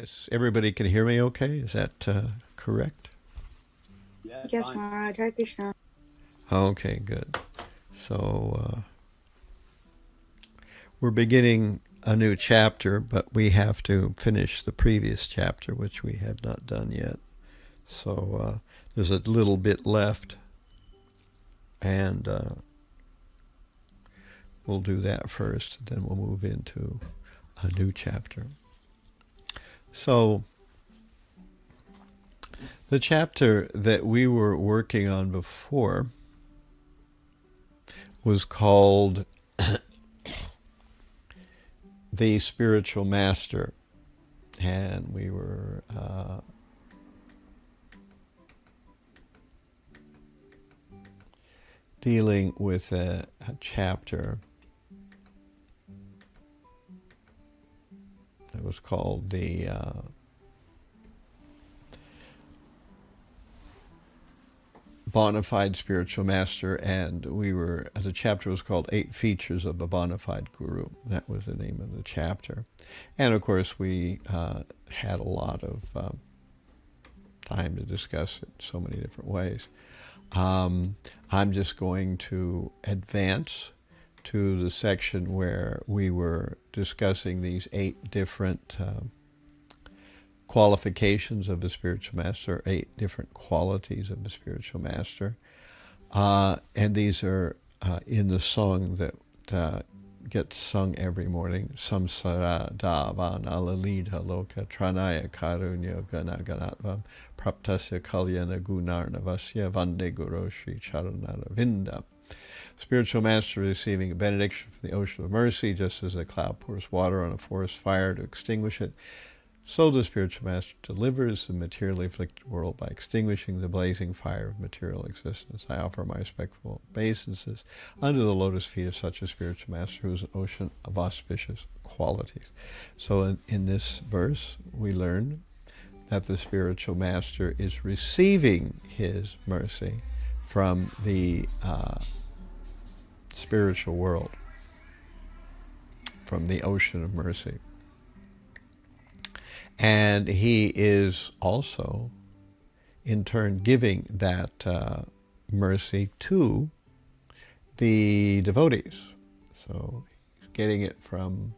guess everybody can hear me okay? Is that correct? Yes, Maharaj. Hare Krishna. Okay, good. So we're beginning a new chapter, but we have to finish the previous chapter, which we have not done yet. So there's a little bit left, and we'll do that first, and then we'll move into a new chapter. So the chapter that we were working on before was called The Spiritual Master, and we were dealing with a chapter that was called the bona fide spiritual master, and the chapter was called 8 Features of a Bona Fide Guru. That was the name of the chapter. And of course we had a lot of time to discuss it in so many different ways. I'm just going to advance to the section where we were discussing these 8 different qualifications of the spiritual master, 8 different qualities of the spiritual master. And these are in the song that gets sung every morning. Samsara davan alalidha loka tranaya karunya ganaganatvam praptasya kalyana gunarnavasya vande guru shri charanaravinda. Spiritual master receiving a benediction from the ocean of mercy, just as a cloud pours water on a forest fire to extinguish it. So the spiritual master delivers the materially afflicted world by extinguishing the blazing fire of material existence. I offer my respectful obeisances under the lotus feet of such a spiritual master who is an ocean of auspicious qualities. So in this verse, we learn that the spiritual master is receiving his mercy from the spiritual world, from the ocean of mercy. And he is also, in turn, giving that mercy to the devotees. So he's getting it from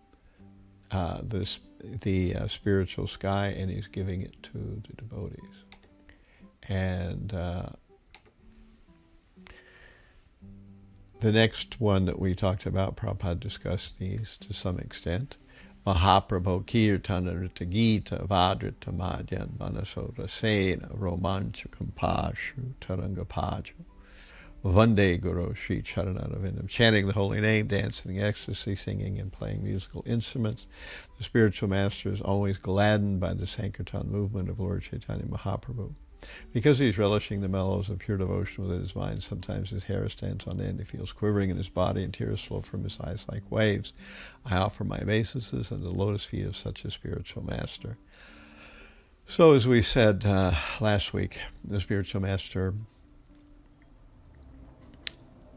the spiritual sky, and he's giving it to the devotees. And the next one that we talked about, Prabhupada discussed these to some extent. Mahaprabho Kirtana Rita Gita Vadrita Madhyan Manasota Sena Romanchakam Pashu Tarangapaju Vande Guru Sri Charanaravinam. Chanting the holy name, dancing in ecstasy, singing and playing musical instruments. The spiritual master is always gladdened by the Sankirtana movement of Lord Chaitanya Mahaprabhu. Because he's relishing the mellows of pure devotion within his mind, sometimes his hair stands on end, he feels quivering in his body, and tears flow from his eyes like waves. I offer my obeisances under the lotus feet of such a spiritual master. So as we said last week, the spiritual master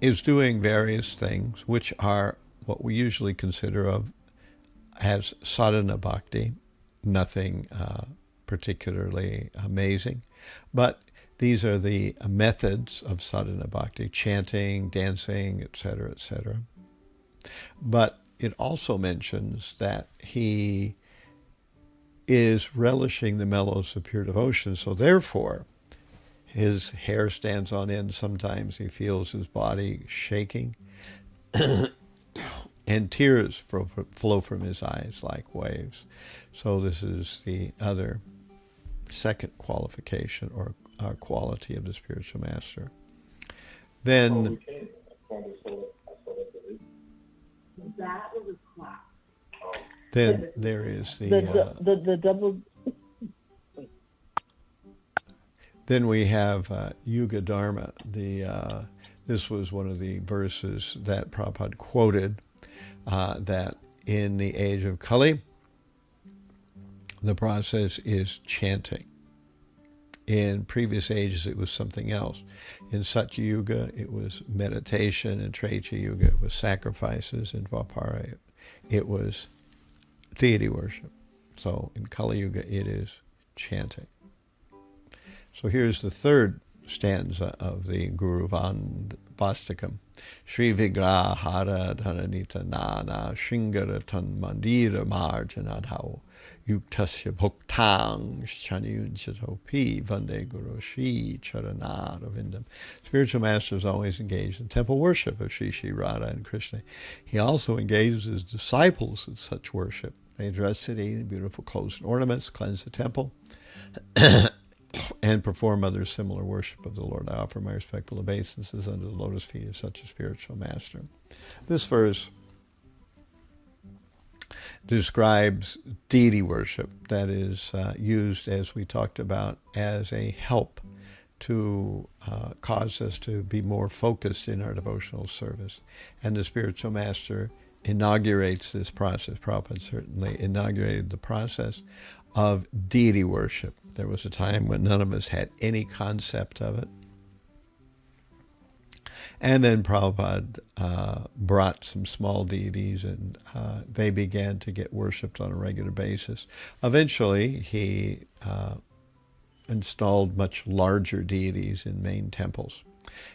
is doing various things which are what we usually consider of as sadhana bhakti, nothing particularly amazing. But these are the methods of sadhana bhakti: chanting, dancing, etc., etc. But it also mentions that he is relishing the mellows of pure devotion, so therefore his hair stands on end. Sometimes he feels his body shaking, and tears flow from his eyes like waves. So this is the other second qualification or quality of the spiritual master. Then That was a clap. then there is The double. then we have Yuga Dharma. This was one of the verses that Prabhupada quoted, that in the age of Kali, the process is chanting. In previous ages, it was something else. In Satya Yuga, it was meditation. In Treta Yuga, it was sacrifices. In Dwapara, it was deity worship. So in Kali Yuga, it is chanting. So here's the third stanza of the Gurvaṣṭakam. Shri Vigrahara Dhananita Nana Shringara Tan Mandira Marjanadhao Yuktasya Bhoktang Shanyunchatopi Vande Guru Shri Charanara. Spiritual Master is always engaged in temple worship of Shri Shri Radha and Krishna. He also engages his disciples in such worship. They dress city in beautiful clothes and ornaments, cleanse the temple, and perform other similar worship of the Lord. I offer my respectful obeisances under the lotus feet of such a spiritual master. This verse describes deity worship that is used, as we talked about, as a help to cause us to be more focused in our devotional service. And the spiritual master inaugurates this process. Prabhupada certainly inaugurated the process of deity worship. There was a time when none of us had any concept of it. And then Prabhupada brought some small deities, and they began to get worshipped on a regular basis. Eventually, he installed much larger deities in main temples.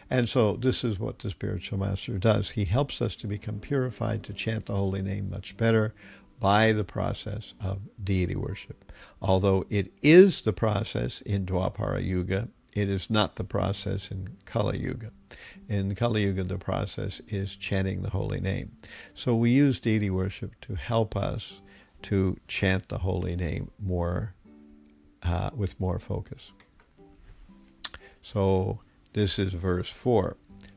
And so this is what the spiritual master does. He helps us to become purified, to chant the holy name much better by the process of deity worship. Although it is the process in Dwapara Yuga, it is not the process in Kali Yuga. In Kali Yuga, the process is chanting the holy name. So we use deity worship to help us to chant the holy name more, with more focus. So this is verse 4.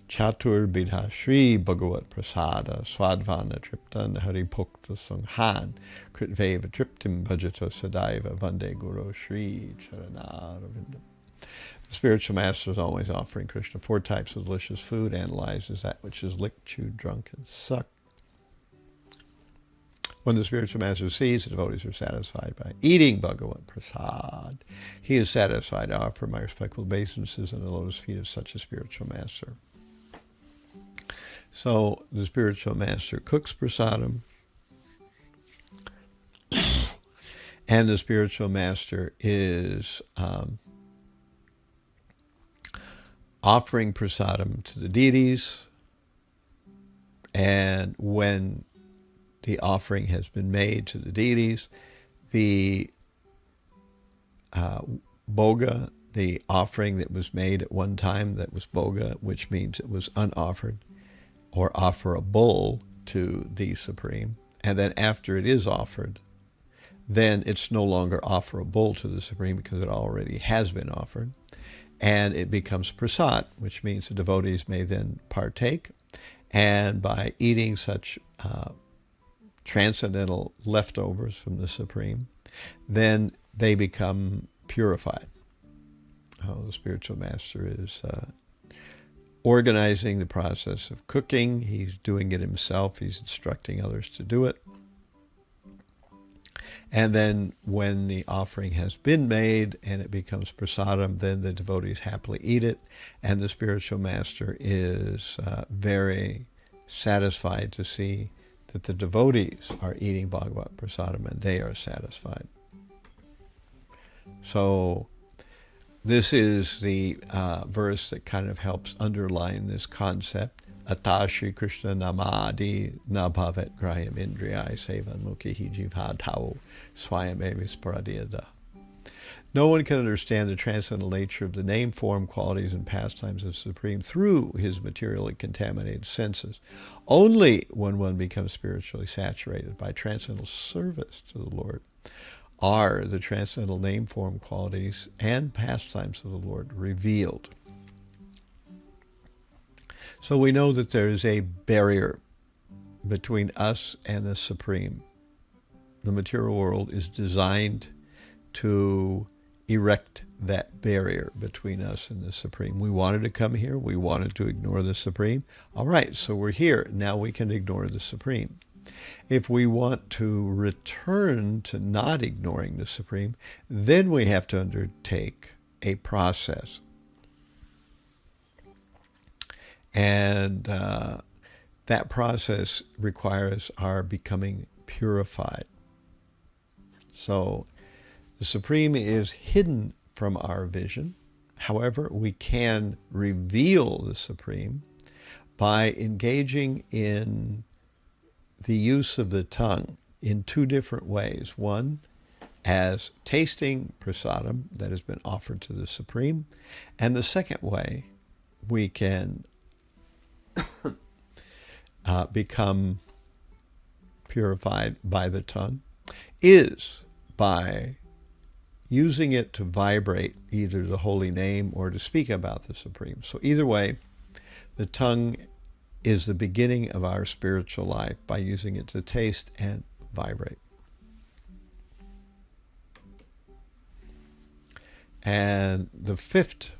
Chatur bidha Shri Bhagavat Prasada Swadvana Triptan Haripukta Sanghan Kritveva Triptim Bhajato Sadaiva Vande Guru Shri Charanaravinda. The spiritual master is always offering Krishna 4 types of delicious food, analyzes that which is licked, chewed, drunk, and sucked. When the spiritual master sees the devotees are satisfied by eating Bhagavat Prasad, he is satisfied to offer my respectful obeisances in the lotus feet of such a spiritual master. So the spiritual master cooks prasadam, and the spiritual master is offering prasadam to the deities, and when the offering has been made to the deities, the boga, the offering that was made at one time that was boga, which means it was unoffered or offerable to the Supreme, and then after it is offered, then it's no longer offerable to the Supreme because it already has been offered, and it becomes prasad, which means the devotees may then partake, and by eating such transcendental leftovers from the Supreme, then they become purified. The spiritual master is organizing the process of cooking. He's doing it himself. He's instructing others to do it. And then when the offering has been made and it becomes prasadam, then the devotees happily eat it. And the spiritual master is very satisfied to see that the devotees are eating Bhagavat prasadam and they are satisfied. So this is the verse that kind of helps underline this concept. Ata Shri Krishna Namadi Nabhavet Graham Indriyai Sevan Mukhi Jivhatao Swayam Evis Paradiyada. No one can understand the transcendental nature of the name, form, qualities, and pastimes of the Supreme through his materially contaminated senses. Only when one becomes spiritually saturated by transcendental service to the Lord are the transcendental name, form, qualities, and pastimes of the Lord revealed. So we know that there is a barrier between us and the Supreme. The material world is designed to erect that barrier between us and the Supreme. We wanted to come here. We wanted to ignore the Supreme. All right, so we're here. Now we can ignore the Supreme. If we want to return to not ignoring the Supreme, then we have to undertake a process. And that process requires our becoming purified. So the Supreme is hidden from our vision. However, we can reveal the Supreme by engaging in the use of the tongue in two different ways. One, as tasting prasadam that has been offered to the Supreme. And the second way we can become purified by the tongue is by using it to vibrate either the holy name or to speak about the Supreme. So either way, the tongue is the beginning of our spiritual life by using it to taste and vibrate. And the fifth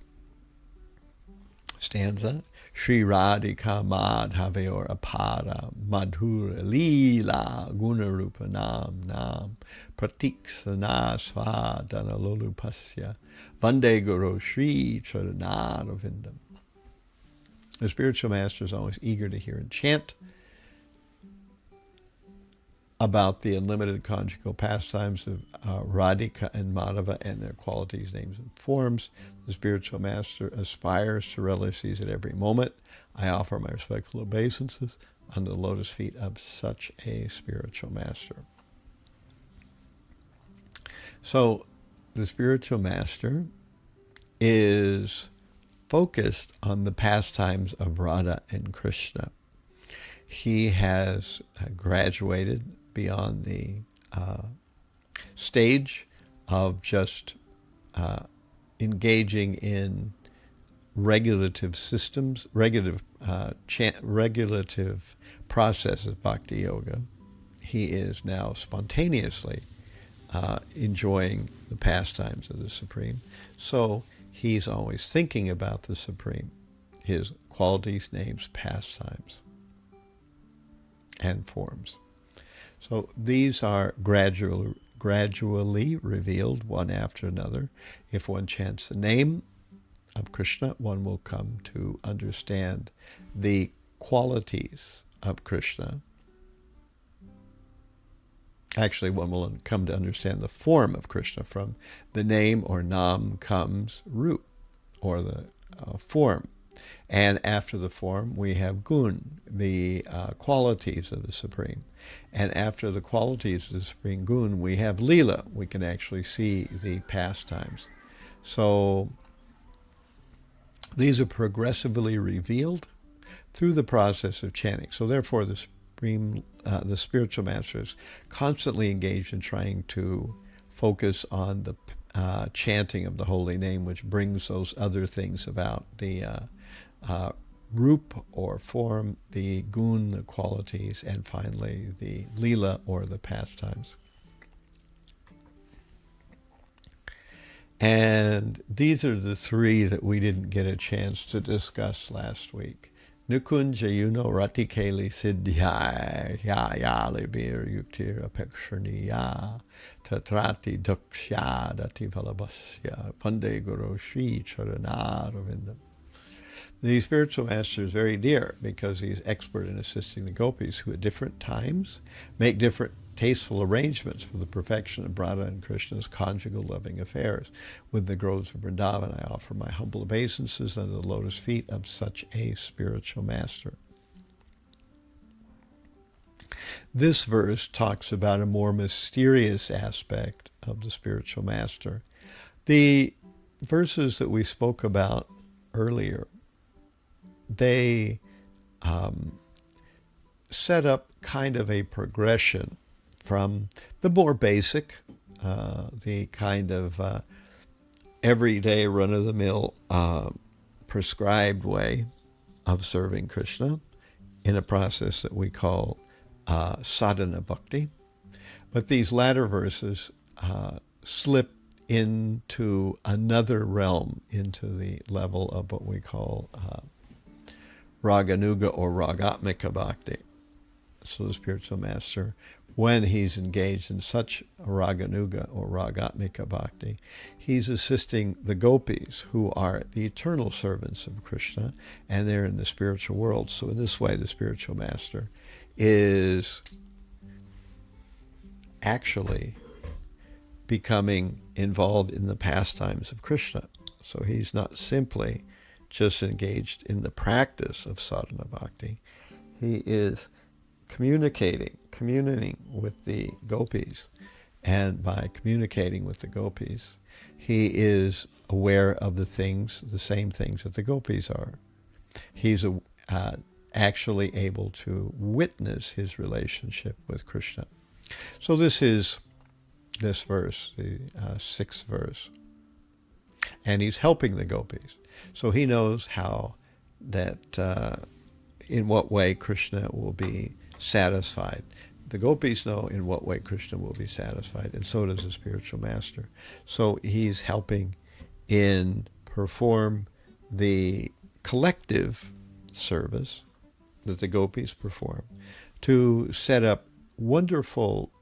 stanza, Shri Radhika Madhaveyor Apara Madhura Leela Gunarupa Nam Pratiksana Swadana Lolupasya Vande Guru Shri Charanarvindam. The spiritual master is always eager to hear and chant about the unlimited conjugal pastimes of Radhika and Madhava and their qualities, names, and forms. The spiritual master aspires to relish these at every moment. I offer my respectful obeisances under the lotus feet of such a spiritual master. So the spiritual master is focused on the pastimes of Radha and Krishna. He has graduated beyond the stage of just engaging in regulative systems, regulative processes, bhakti yoga. He is now spontaneously enjoying the pastimes of the Supreme. So he's always thinking about the Supreme, his qualities, names, pastimes, and forms. So these are gradually revealed one after another. If one chants the name of Krishna, one will come to understand the qualities of Krishna. Actually, one will come to understand the form of Krishna. From the name or nam comes root, or the form. And after the form, we have gun, the qualities of the Supreme. And after the qualities of the Supreme gun, we have lila. We can actually see the pastimes. So these are progressively revealed through the process of chanting. So therefore, the spiritual master is constantly engaged in trying to focus on the chanting of the holy name, which brings those other things about, the rup or form, the gun, the qualities, and finally the lila or the pastimes. And these are the three that we didn't get a chance to discuss last week. Nukunja yuno ratikeli siddhya yali bir yuktir apekshaniya tatrati dakshadati valabhasya Vande Guru Shri Charanarvindam. The spiritual master is very dear because he's expert in assisting the gopis who at different times make different tasteful arrangements for the perfection of Radha and Krishna's conjugal loving affairs. With the groves of Vrindavan, I offer my humble obeisances under the lotus feet of such a spiritual master. This verse talks about a more mysterious aspect of the spiritual master. The verses that we spoke about earlier, they set up kind of a progression from the more basic, the kind of everyday run-of-the-mill prescribed way of serving Krishna in a process that we call sadhana bhakti. But these latter verses slip into another realm, into the level of what we call raganuga or ragatmika bhakti. So the spiritual master, when he's engaged in such raganuga or ragatmika bhakti, he's assisting the gopis who are the eternal servants of Krishna, and they're in the spiritual world. So in this way, the spiritual master is actually becoming involved in the pastimes of Krishna. So he's not simply just engaged in the practice of sadhana bhakti. He is communing with the gopis. And by communicating with the gopis, he is aware of the same things that the gopis are. He's actually able to witness his relationship with Krishna. So this is this verse, the 6th verse. And he's helping the gopis. So he knows how that, in what way Krishna will be satisfied. The gopis know in what way Krishna will be satisfied, and so does the spiritual master. So he's helping in perform the collective service that the gopis perform to set up wonderful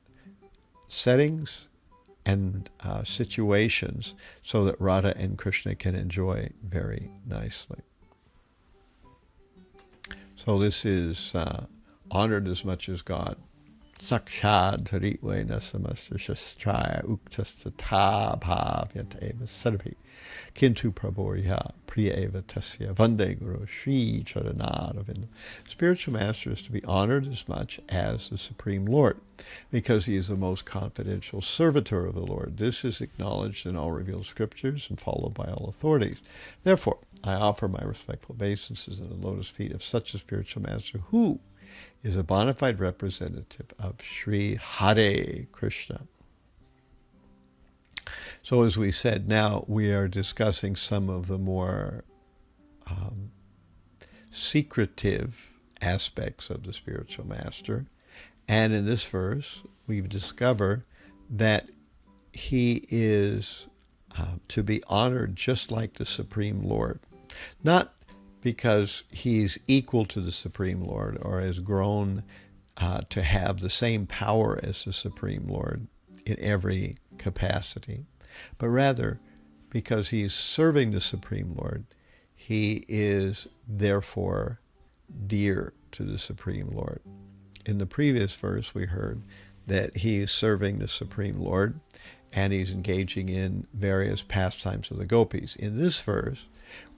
settings and situations so that Radha and Krishna can enjoy very nicely. So this is honored as much as God. Sakshad haritve nasamasta shastraya uktastata bhavyateva sarabhi kintu prabhorya priya eva tasya vande guru shri charanaravinda. Spiritual master is to be honored as much as the Supreme Lord because he is the most confidential servitor of the Lord. This is acknowledged in all revealed scriptures and followed by all authorities. Therefore, I offer my respectful obeisances at the lotus feet of such a spiritual master who is a bona fide representative of Sri Hare Krishna. So as we said, now we are discussing some of the more secretive aspects of the spiritual master. And in this verse, we discover that he is to be honored just like the Supreme Lord. Not because he's equal to the Supreme Lord or has grown to have the same power as the Supreme Lord in every capacity, but rather because he's serving the Supreme Lord, he is therefore dear to the Supreme Lord. In the previous verse, we heard that he is serving the Supreme Lord and he's engaging in various pastimes of the gopis. In this verse,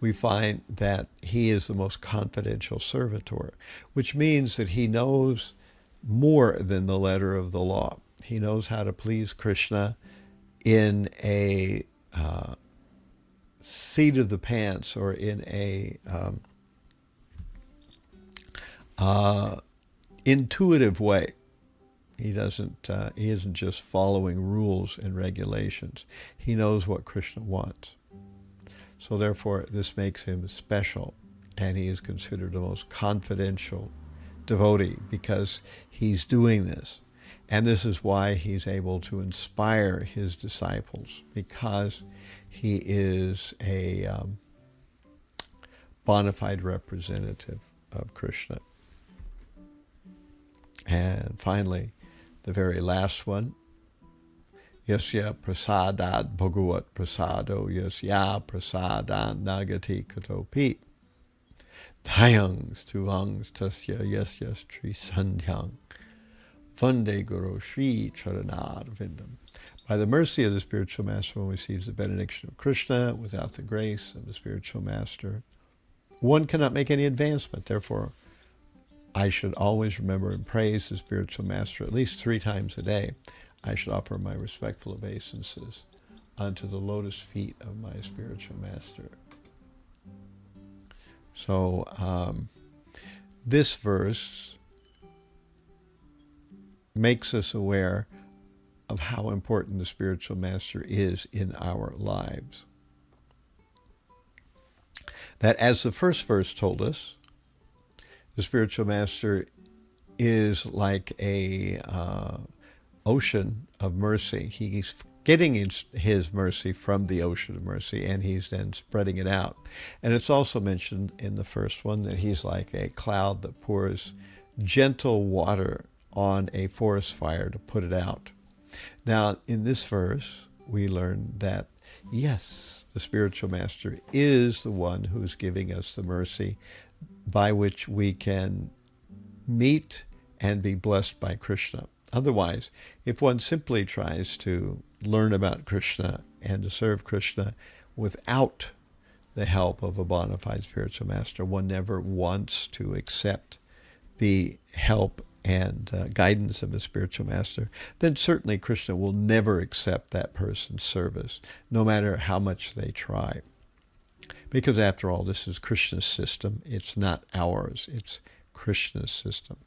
we find that he is the most confidential servitor, which means that he knows more than the letter of the law. He knows how to please Krishna in a seat of the pants or in a intuitive way. He isn't just following rules and regulations. He knows what Krishna wants. So therefore, this makes him special, and he is considered the most confidential devotee because he's doing this. And this is why he's able to inspire his disciples, because he is a bona fide representative of Krishna. And finally, the very last one, Yasya prasadat bhagavat prasado yasya prasadan nagati katopi dhyang stuangs tasya yasya tri sandhyang vande guru shri charanarvindam. By the mercy of the spiritual master, one receives the benediction of Krishna. Without the grace of the spiritual master, one cannot make any advancement. Therefore, I should always remember and praise the spiritual master at least 3 times a day. I should offer my respectful obeisances unto the lotus feet of my spiritual master. So this verse makes us aware of how important the spiritual master is in our lives. That, as the first verse told us, the spiritual master is like a ocean of mercy. He's getting his mercy from the ocean of mercy, and he's then spreading it out. And it's also mentioned in the first one that he's like a cloud that pours gentle water on a forest fire to put it out. Now, in this verse, we learn that, yes, the spiritual master is the one who's giving us the mercy by which we can meet and be blessed by Krishna. Otherwise, if one simply tries to learn about Krishna and to serve Krishna without the help of a bona fide spiritual master. One never wants to accept the help and guidance of a spiritual master, then certainly Krishna will never accept that person's service, no matter how much they try. Because after all, this is Krishna's system. It's not ours. It's Krishna's system.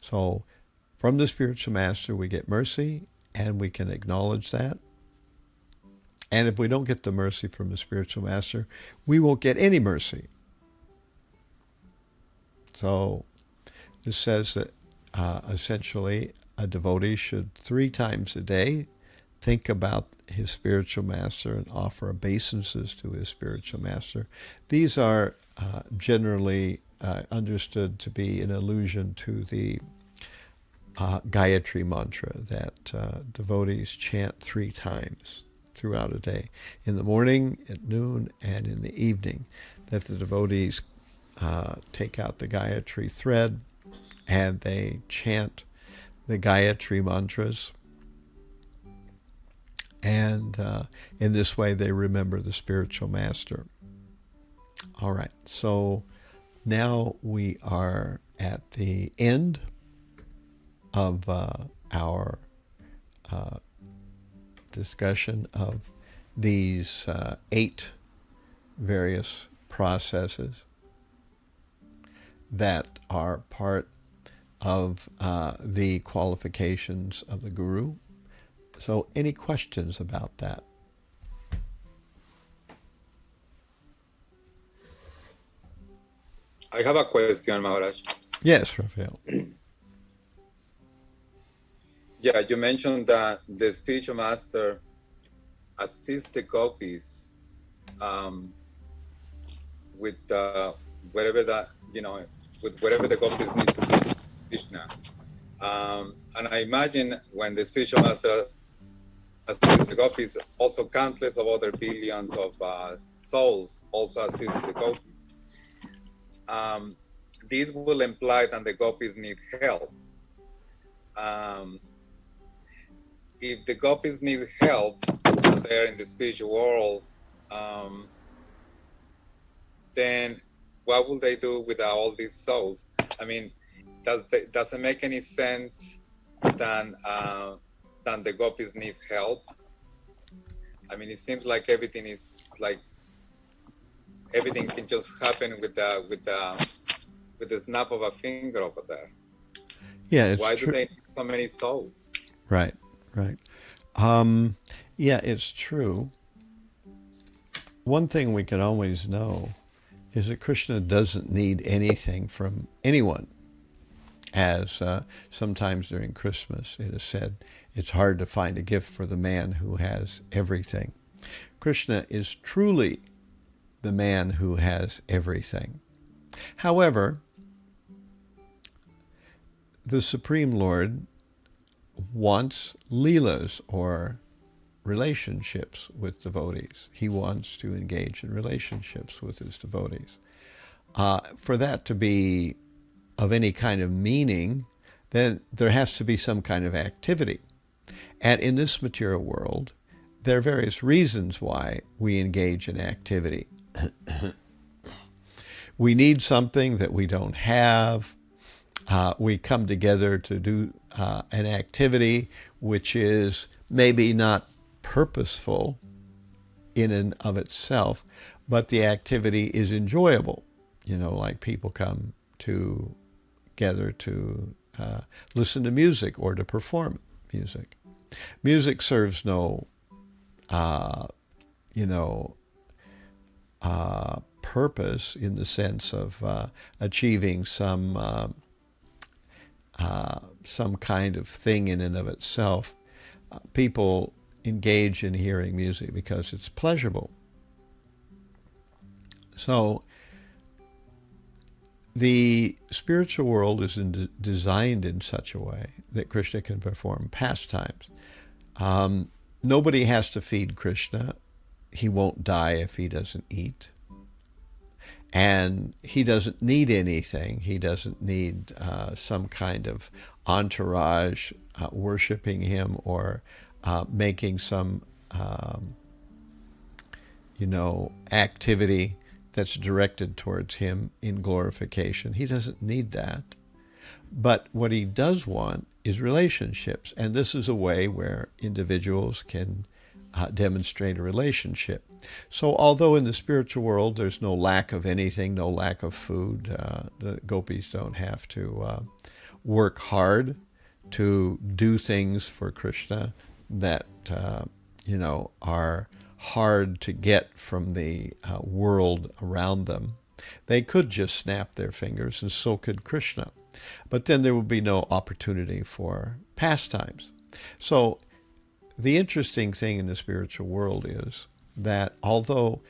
So from the spiritual master, we get mercy, and we can acknowledge that. And if we don't get the mercy from the spiritual master, we won't get any mercy. So this says that essentially a devotee should 3 times a day think about his spiritual master and offer obeisances to his spiritual master. These are generally understood to be an allusion to the Gayatri mantra that devotees chant 3 times throughout a day, in the morning, at noon, and in the evening, that the devotees take out the Gayatri thread and they chant the Gayatri mantras. And in this way, they remember the spiritual master. All right, so now we are at the end of our discussion of these 8 various processes that are part of the qualifications of the Guru. So any questions about that? I have a question, Maharaj. Yes, Raphael. Yeah, you mentioned that the spiritual master assists the Gopis with whatever that, with whatever the Gopis need to do Krishna. And I imagine when the spiritual master assists the Gopis, also countless of other billions of souls also assist the Gopis. This will imply that the Gopis need help. If the Gopis need help there in the spiritual world, then what will they do with all these souls? I mean, does it make any sense than the Gopis need help? I mean, it seems like everything can just happen with the snap of a finger over there. Yeah, it's Why true. do they need so many souls? Right. Yeah, it's true. One thing we can always know is that Krishna doesn't need anything from anyone. As sometimes during Christmas it is said, it's hard to find a gift for the man who has everything. Krishna is truly the man who has everything. However, the Supreme Lord wants leelas, or relationships with devotees. He wants to engage in relationships with his devotees. For that to be of any kind of meaning, then there has to be some kind of activity. And in this material world, there are various reasons why we engage in activity. We need something that we don't have. We come together to do an activity which is maybe not purposeful in and of itself, but the activity is enjoyable. Like people come together to listen to music or to perform music. Music serves no, purpose in the sense of achieving some kind of thing in and of itself. People engage in hearing music because it's pleasurable. So the spiritual world is designed in such a way that Krishna can perform pastimes. Nobody has to feed Krishna. He won't die if he doesn't eat. And he doesn't need anything. He doesn't need some kind of entourage worshiping him or making some, activity that's directed towards him in glorification. He doesn't need that. But what he does want is relationships. And this is a way where individuals can demonstrate a relationship. So although in the spiritual world there's no lack of anything, no lack of food, the gopis don't have to work hard to do things for Krishna that, are hard to get from the world around them. They could just snap their fingers, and so could Krishna. But then there would be no opportunity for pastimes. So the interesting thing in the spiritual world is that although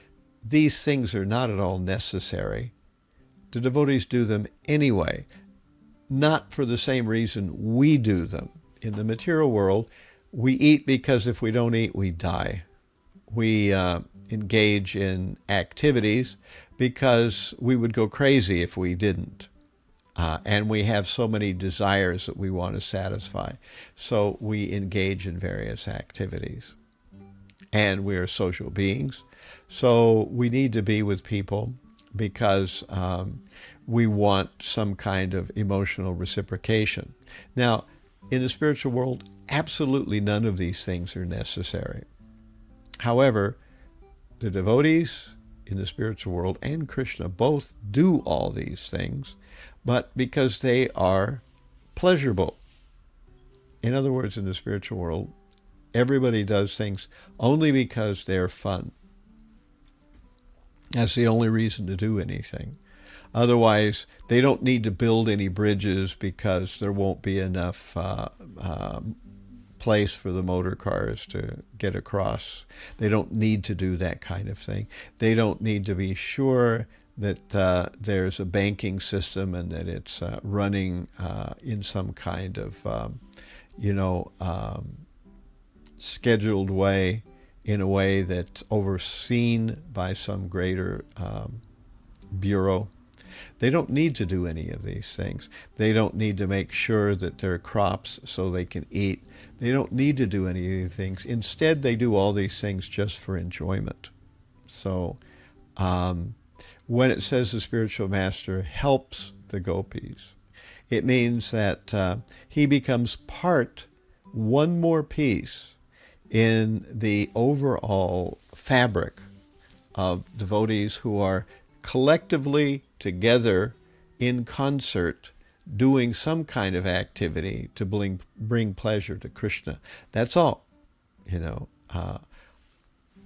these things are not at all necessary, the devotees do them anyway, not for the same reason we do them. In the material world, we eat because if we don't eat, we die. We engage in activities because we would go crazy if we didn't. And we have so many desires that we want to satisfy. So we engage in various activities. And we are social beings. So we need to be with people because we want some kind of emotional reciprocation. Now, in the spiritual world, absolutely none of these things are necessary. However, the devotees in the spiritual world and Krishna both do all these things, but because they are pleasurable. In other words, in the spiritual world, everybody does things only because they're fun. That's the only reason to do anything. Otherwise, they don't need to build any bridges because there won't be enough place for the motor cars to get across. They don't need to do that kind of thing. They don't need to be sure that there's a banking system and that it's running in some kind of, scheduled way, in a way that's overseen by some greater bureau. They don't need to do any of these things. They don't need to make sure that there are crops so they can eat. They don't need to do any of these things. Instead, they do all these things just for enjoyment. So when it says the spiritual master helps the gopis, it means that he becomes one more piece in the overall fabric of devotees who are collectively together in concert doing some kind of activity to bring pleasure to Krishna. That's all.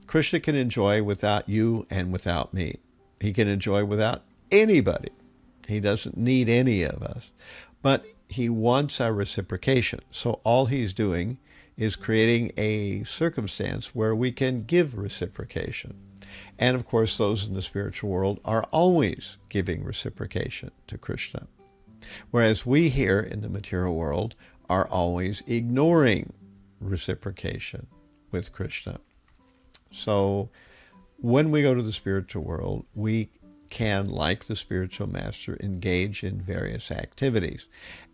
Krishna can enjoy without you and without me. He can enjoy without anybody. He doesn't need any of us. But he wants our reciprocation. So all he's doing is creating a circumstance where we can give reciprocation. And of course, those in the spiritual world are always giving reciprocation to Krishna. Whereas we here in the material world are always ignoring reciprocation with Krishna. So when we go to the spiritual world, we can, like the spiritual master, engage in various activities.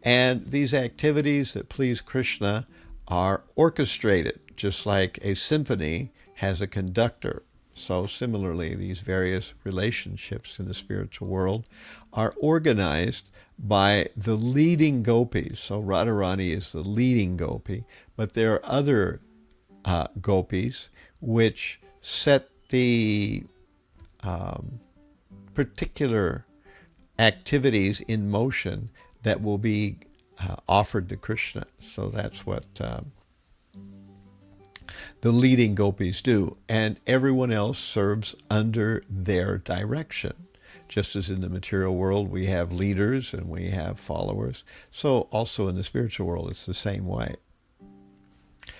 And these activities that please Krishna are orchestrated, just like a symphony has a conductor. So similarly, these various relationships in the spiritual world are organized by the leading gopis. So Radharani is the leading gopi, but there are other gopis which set the particular activities in motion that will be offered to Krishna. So that's what the leading gopis do. And everyone else serves under their direction. Just as in the material world we have leaders and we have followers, so also in the spiritual world it's the same way.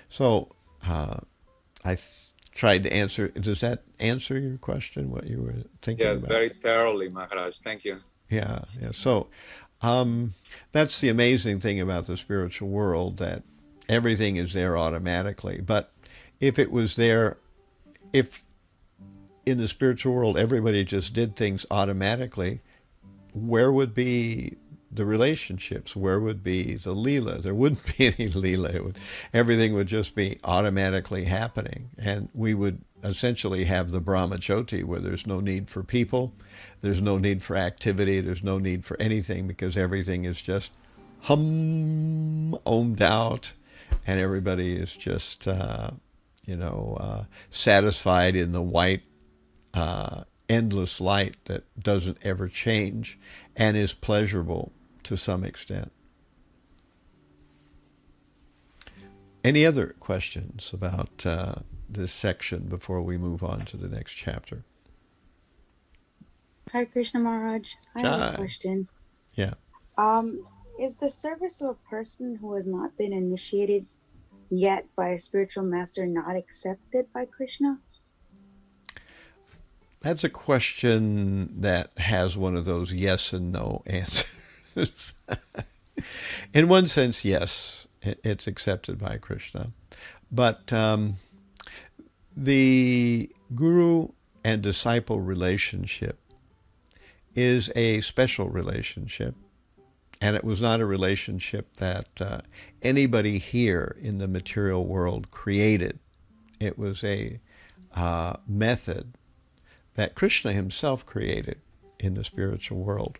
So I tried to answer. Does that answer your question, what you were thinking about? Yes, very thoroughly, Maharaj. Thank you. Yeah. So that's the amazing thing about the spiritual world, that everything is there automatically. But if it was there, if in the spiritual world everybody just did things automatically, where would be the relationships? Where would be the Leela? There wouldn't be any Leela. Everything would just be automatically happening. And we would essentially have the Brahma Jyoti, where there's no need for people, there's no need for activity, there's no need for anything, because everything is just ohmed out, and everybody is just, satisfied in the white, endless light that doesn't ever change and is pleasurable to some extent. Any other questions about this section before we move on to the next chapter? Hare Krishna Maharaj, I have Jai. a question. Yeah. Is the service of a person who has not been initiated yet by a spiritual master not accepted by Krishna? That's a question that has one of those yes and no answers. In one sense, yes, it's accepted by Krishna. But the guru and disciple relationship is a special relationship. And it was not a relationship that anybody here in the material world created. It was a method that Krishna himself created in the spiritual world.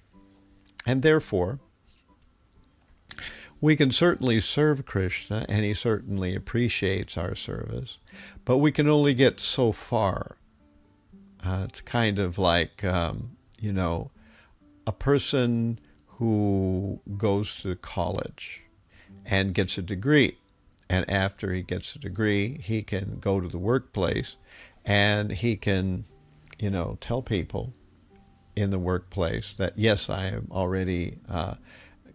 And therefore, we can certainly serve Krishna, and he certainly appreciates our service, but we can only get so far. It's kind of like, a person who goes to college and gets a degree. And after he gets a degree, he can go to the workplace and he can, tell people in the workplace that, yes, I am already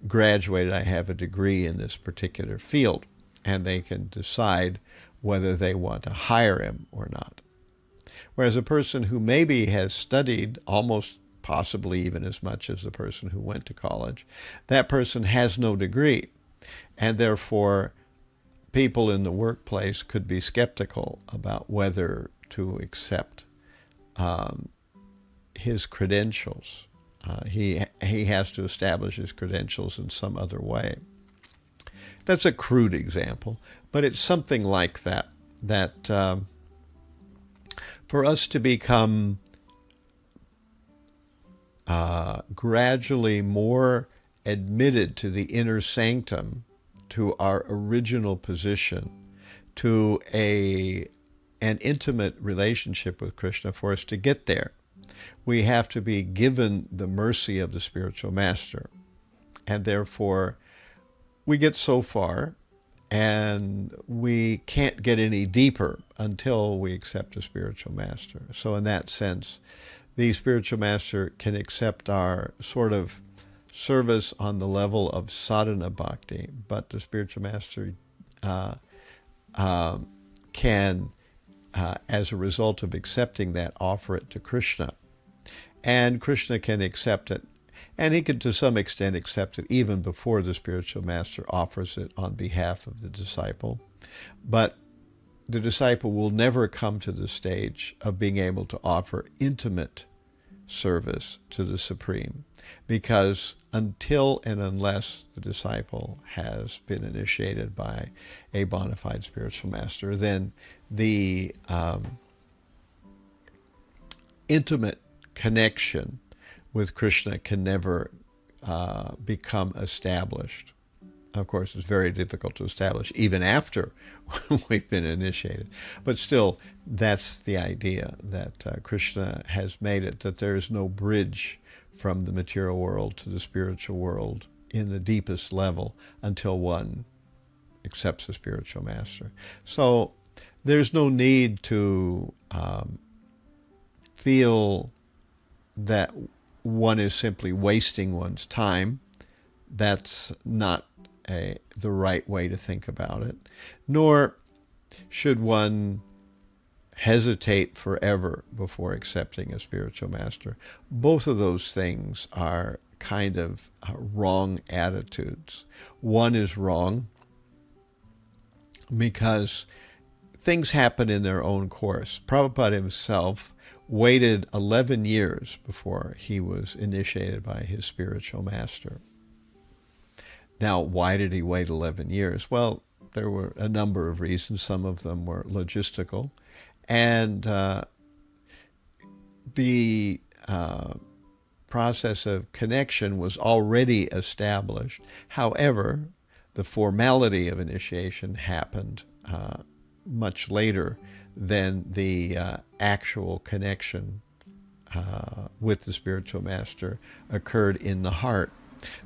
graduated, I have a degree in this particular field. And they can decide whether they want to hire him or not. Whereas a person who maybe has studied almost possibly even as much as the person who went to college, that person has no degree. And therefore, people in the workplace could be skeptical about whether to accept his credentials. He has to establish his credentials in some other way. That's a crude example, but it's something like that, for us to become gradually more admitted to the inner sanctum, to our original position, to an intimate relationship with Krishna, for us to get there, we have to be given the mercy of the spiritual master. And therefore, we get so far, and we can't get any deeper until we accept a spiritual master. So in that sense, the spiritual master can accept our sort of service on the level of sadhana bhakti, but the spiritual master can, as a result of accepting that, offer it to Krishna. And Krishna can accept it, and he can to some extent accept it even before the spiritual master offers it on behalf of the disciple. But the disciple will never come to the stage of being able to offer intimate service to the Supreme, because until and unless the disciple has been initiated by a bona fide spiritual master, then the intimate connection with Krishna can never become established. Of course, it's very difficult to establish even after we've been initiated. But still, that's the idea, that Krishna has made it, that there is no bridge from the material world to the spiritual world in the deepest level until one accepts a spiritual master. So there's no need to feel that one is simply wasting one's time. That's not the right way to think about it. Nor should one hesitate forever before accepting a spiritual master. Both of those things are kind of wrong attitudes. One is wrong because things happen in their own course. Prabhupada himself waited 11 years before he was initiated by his spiritual master. Now, why did he wait 11 years? Well, there were a number of reasons. Some of them were logistical. And the process of connection was already established. However, the formality of initiation happened much later than the actual connection with the spiritual master occurred in the heart.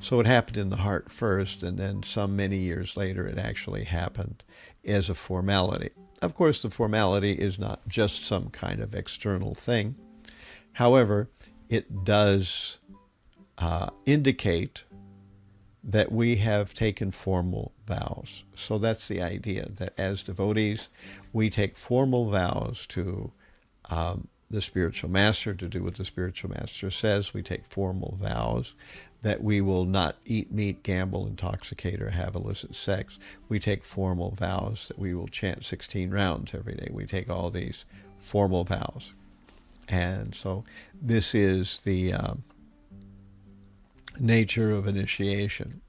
So it happened in the heart first, and then some many years later it actually happened as a formality. Of course, the formality is not just some kind of external thing. However, it does indicate that we have taken formal vows. So that's the idea, that as devotees, we take formal vows to the spiritual master, to do what the spiritual master says. We take formal vows that we will not eat meat, gamble, intoxicate, or have illicit sex. We take formal vows that we will chant 16 rounds every day. We take all these formal vows. And so this is the nature of initiation.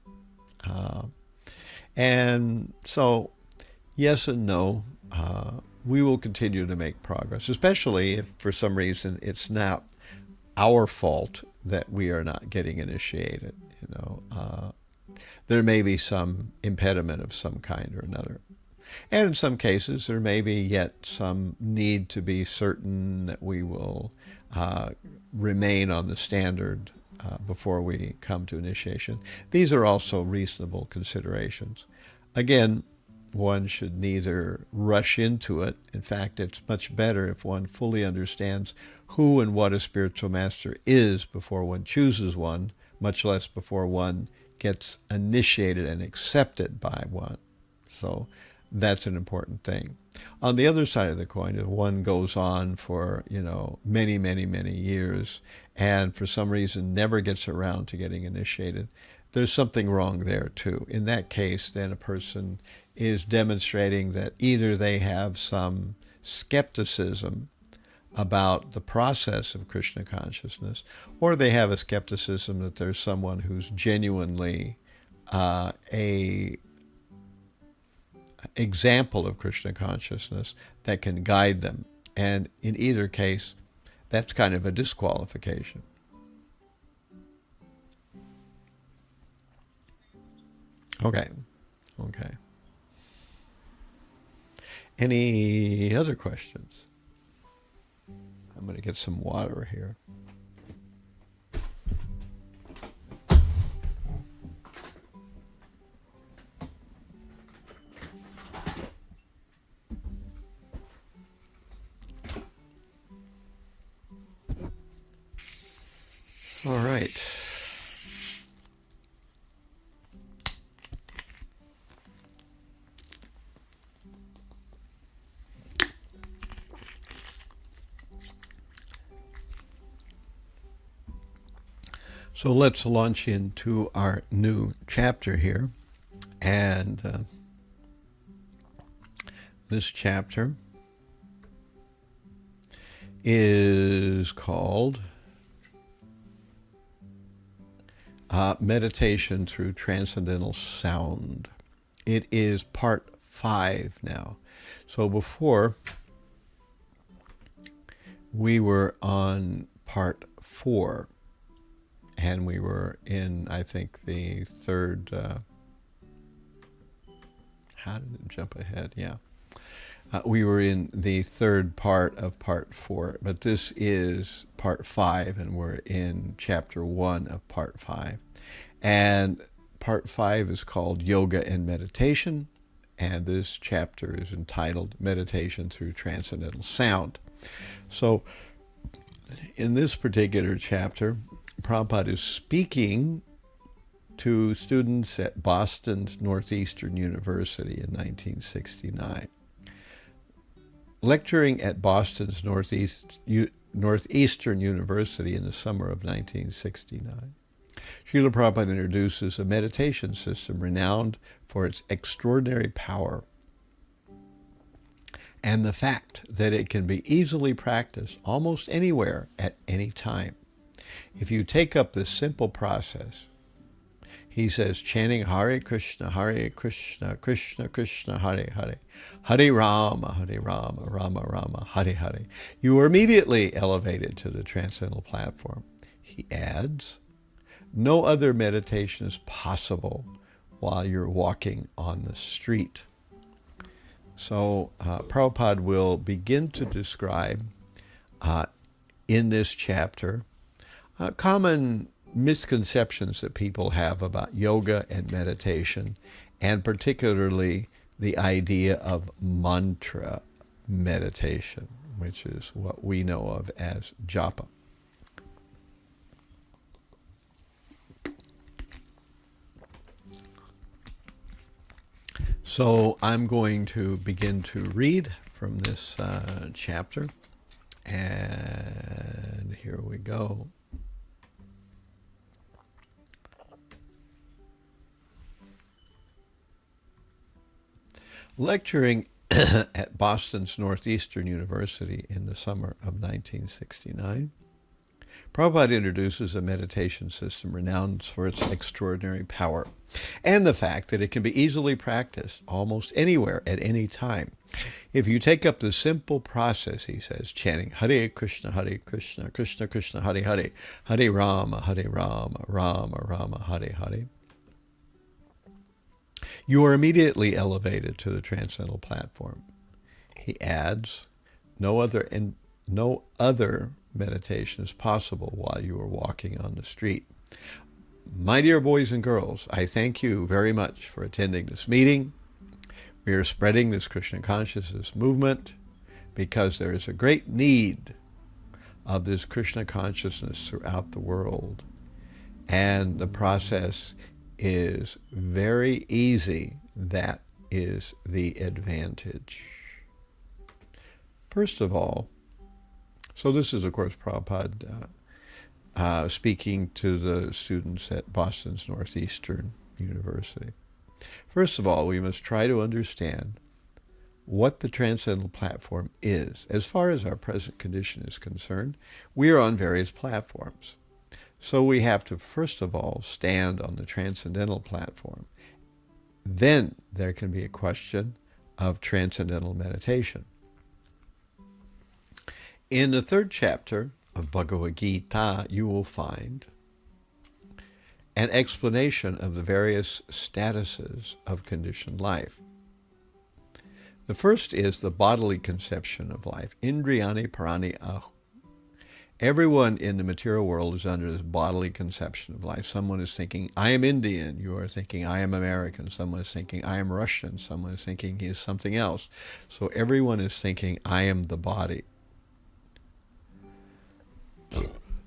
And so, yes and no, we will continue to make progress, especially if for some reason it's not our fault that we are not getting initiated. There may be some impediment of some kind or another. And in some cases, there may be yet some need to be certain that we will remain on the standard before we come to initiation. These are also reasonable considerations. Again, one should neither rush into it. In fact, it's much better if one fully understands who and what a spiritual master is before one chooses one, much less before one gets initiated and accepted by one. So that's an important thing. On the other side of the coin, if one goes on for, many, many, many years and for some reason never gets around to getting initiated, there's something wrong there too. In that case, then a person is demonstrating that either they have some skepticism about the process of Krishna consciousness, or they have a skepticism that there's someone who's genuinely a example of Krishna consciousness that can guide them. And in either case, that's kind of a disqualification. Okay. Any other questions? I'm going to get some water here. All right. So let's launch into our new chapter here. And this chapter is called Meditation Through Transcendental Sound. It is part 5 now. So before, we were on part 4. And we were in, I think, the third, how did it jump ahead? Yeah. We were in the third part of part 4, but this is part 5, and we're in chapter 1 of part 5. And part 5 is called Yoga and Meditation, and this chapter is entitled Meditation Through Transcendental Sound. So in this particular chapter, Prabhupada is speaking to students at Boston's Northeastern University in 1969. Lecturing at Boston's Northeastern University in the summer of 1969, Srila Prabhupada introduces a meditation system renowned for its extraordinary power and the fact that it can be easily practiced almost anywhere at any time. If you take up this simple process, he says, chanting Hare Krishna, Krishna Krishna, Hare Hare, Hare Rama, Rama Rama, Hare Hare. You are immediately elevated to the transcendental platform. He adds, no other meditation is possible while you're walking on the street. So Prabhupada will begin to describe in this chapter common misconceptions that people have about yoga and meditation, and particularly the idea of mantra meditation, which is what we know of as japa. So I'm going to begin to read from this chapter, and here we go. Lecturing at Boston's Northeastern University in the summer of 1969, Prabhupada introduces a meditation system renowned for its extraordinary power and the fact that it can be easily practiced almost anywhere at any time. If you take up the simple process, he says, chanting Hare Krishna, Krishna Krishna, Hare Hare, Hare Rama, Rama Rama, Hare Hare, you are immediately elevated to the transcendental platform. He adds, no other meditation is possible while you are walking on the street. My dear boys and girls, I thank you very much for attending this meeting. We are spreading this Krishna consciousness movement because there is a great need of this Krishna consciousness throughout the world. And the process is very easy. That is the advantage. First of all, so this is, of course, Prabhupada speaking to the students at Boston's Northeastern University. First of all, we must try to understand what the Transcendental Platform is. As far as our present condition is concerned, we are on various platforms. So we have to, first of all, stand on the Transcendental Platform. Then there can be a question of transcendental meditation. In the 3rd chapter of Bhagavad Gita, you will find an explanation of the various statuses of conditioned life. The first is the bodily conception of life, Indriyani Parani Ahu. Everyone in the material world is under this bodily conception of life. Someone is thinking, I am Indian. You are thinking, I am American. Someone is thinking, I am Russian. Someone is thinking he is something else. So everyone is thinking, I am the body.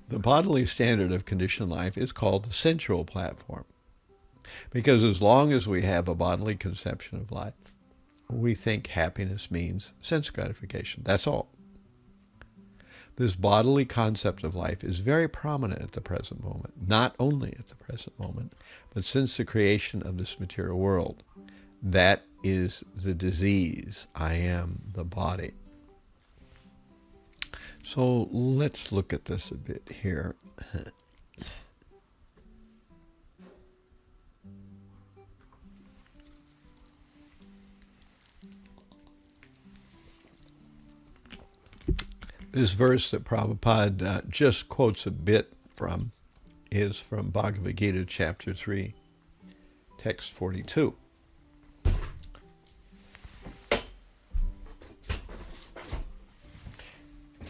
The bodily standard of conditioned life is called the sensual platform. Because as long as we have a bodily conception of life, we think happiness means sense gratification. That's all. This bodily concept of life is very prominent at the present moment, not only at the present moment, but since the creation of this material world. That is the disease. I am the body. So let's look at this a bit here. This verse that Prabhupada just quotes a bit from is from Bhagavad Gita, chapter 3, text 42.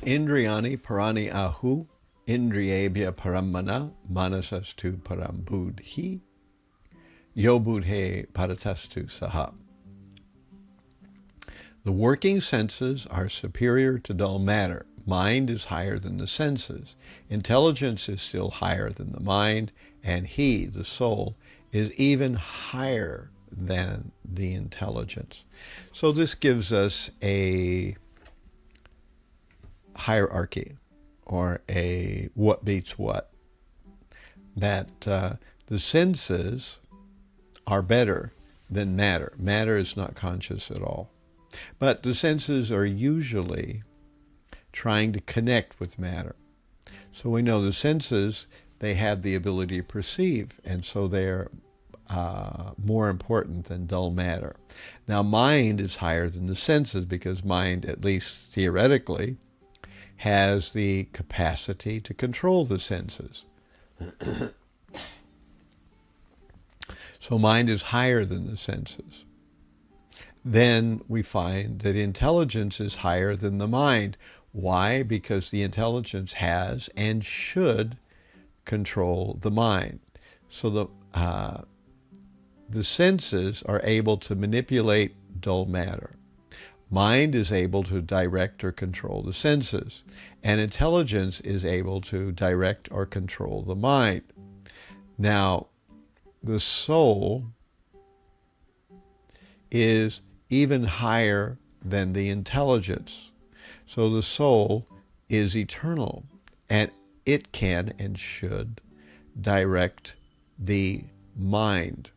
Indriyani parani ahu, indriyebhya paramana, manasastu parambudhi, yobudhe paratastu saha. The working senses are superior to dull matter. Mind is higher than the senses. Intelligence is still higher than the mind, and he, the soul, is even higher than the intelligence. So this gives us a hierarchy, or a what beats what. That the senses are better than matter. Matter is not conscious at all. But the senses are usually trying to connect with matter. So we know the senses, they have the ability to perceive, and so they are more important than dull matter. Now, mind is higher than the senses because mind, at least theoretically, has the capacity to control the senses. So mind is higher than the senses. Then we find that intelligence is higher than the mind. Why? Because the intelligence has and should control the mind. So the senses are able to manipulate dull matter. Mind is able to direct or control the senses, and intelligence is able to direct or control the mind. Now, the soul is even higher than the intelligence. So the soul is eternal, and it can and should direct the mind.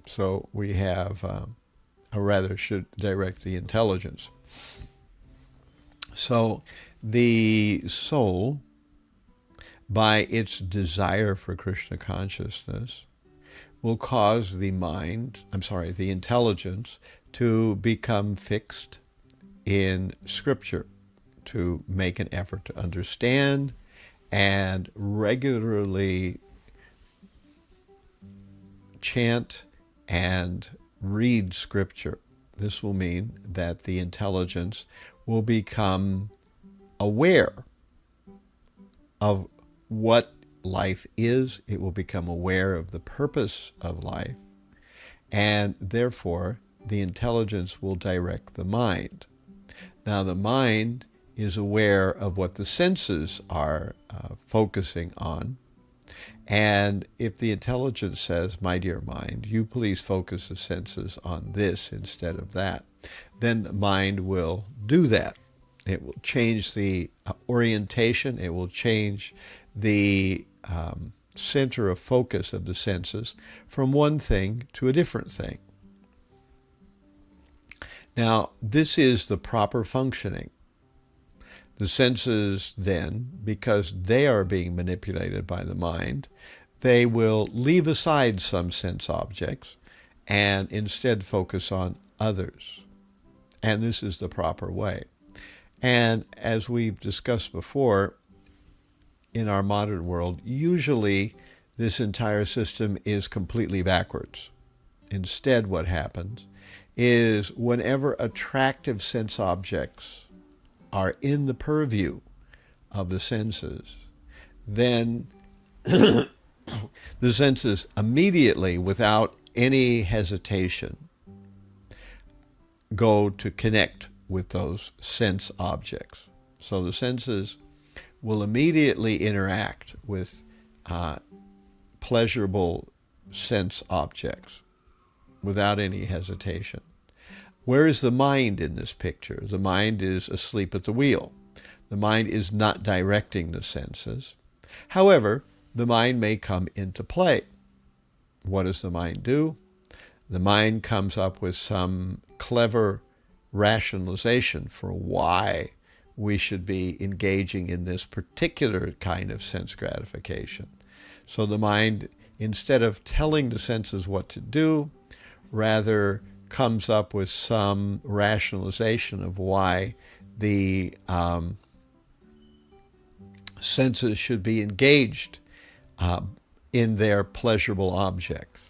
So we have, or rather should direct the intelligence. So the soul, by its desire for Krishna consciousness, will cause the intelligence to become fixed in Scripture, to make an effort to understand and regularly chant and read Scripture. This will mean that the intelligence will become aware of what life is. It will become aware of the purpose of life, and therefore the intelligence will direct the mind. Now, the mind is aware of what the senses are focusing on, and if the intelligence says, "My dear mind, you please focus the senses on this instead of that," then the mind will do that. It will change the orientation. It will change the center of focus of the senses from one thing to a different thing. Now, this is the proper functioning. The senses then, because they are being manipulated by the mind, they will leave aside some sense objects and instead focus on others. And this is the proper way. And as we've discussed before, in our modern world, usually this entire system is completely backwards. Instead, what happens is whenever attractive sense objects are in the purview of the senses, then the senses immediately, without any hesitation, go to connect with those sense objects. So the senses will immediately interact with pleasurable sense objects without any hesitation. Where is the mind in this picture? The mind is asleep at the wheel. The mind is not directing the senses. However, the mind may come into play. What does the mind do? The mind comes up with some clever rationalization for why we should be engaging in this particular kind of sense gratification. So the mind, instead of telling the senses what to do, rather comes up with some rationalization of why the senses should be engaged in their pleasurable objects.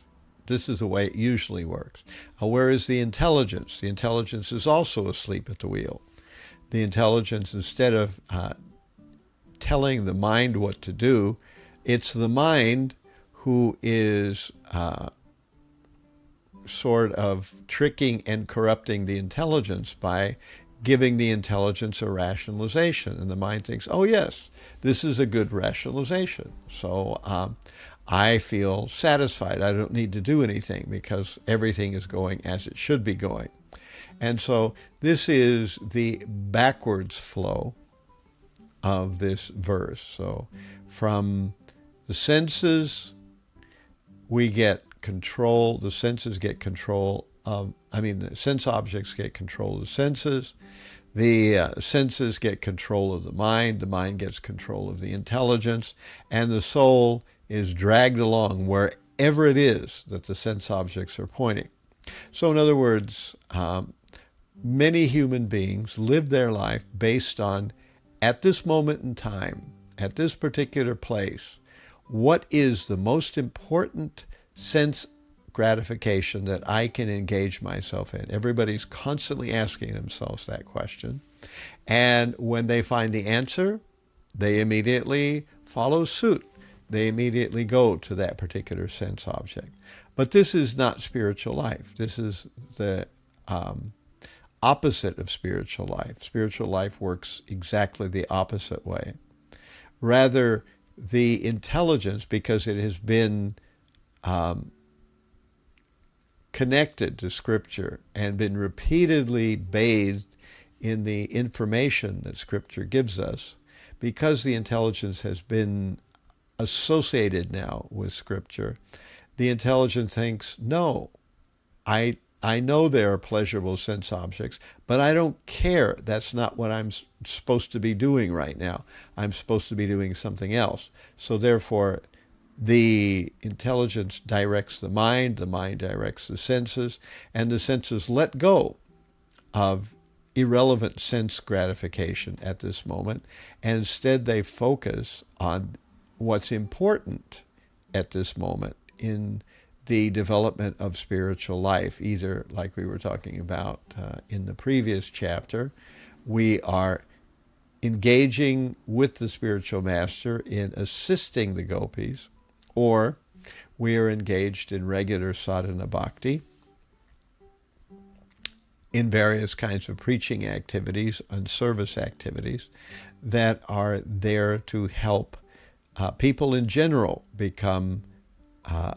This is the way it usually works. Where is the intelligence? The intelligence is also asleep at the wheel. The intelligence, instead of telling the mind what to do, it's the mind who is sort of tricking and corrupting the intelligence by giving the intelligence a rationalization. And the mind thinks, oh yes, this is a good rationalization. So I feel satisfied. I don't need to do anything because everything is going as it should be going. And so this is the backwards flow of this verse. So from the senses, we get control, the senses get control of, the sense objects get control of the senses get control of the mind gets control of the intelligence, and the soul is dragged along wherever it is that the sense objects are pointing. So in other words, many human beings live their life based on, at this moment in time, at this particular place, what is the most important sense gratification that I can engage myself in? Everybody's constantly asking themselves that question. And when they find the answer, they immediately follow suit. They immediately go to that particular sense object. But this is not spiritual life. This is the opposite of spiritual life. Spiritual life works exactly the opposite way. Rather, the intelligence, because it has been connected to Scripture and been repeatedly bathed in the information that Scripture gives us, because the intelligence has been associated now with Scripture, the intelligence thinks, no, I know there are pleasurable sense objects, but I don't care. That's not what I'm supposed to be doing right now. I'm supposed to be doing something else. So therefore, the intelligence directs the mind directs the senses, and the senses let go of irrelevant sense gratification at this moment, and instead they focus on what's important at this moment in the development of spiritual life. Either, like we were talking about in the previous chapter, we are engaging with the spiritual master in assisting the gopis, or we are engaged in regular sadhana bhakti, in various kinds of preaching activities and service activities that are there to help people in general become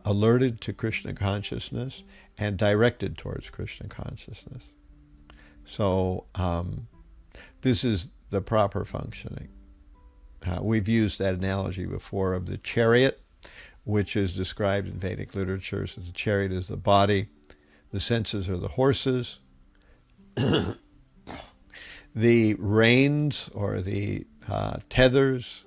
alerted to Krishna consciousness and directed towards Krishna consciousness. So this is the proper functioning. We've used that analogy before of the chariot, which is described in Vedic literature. So the chariot is the body, the senses are the horses, the reins or the tethers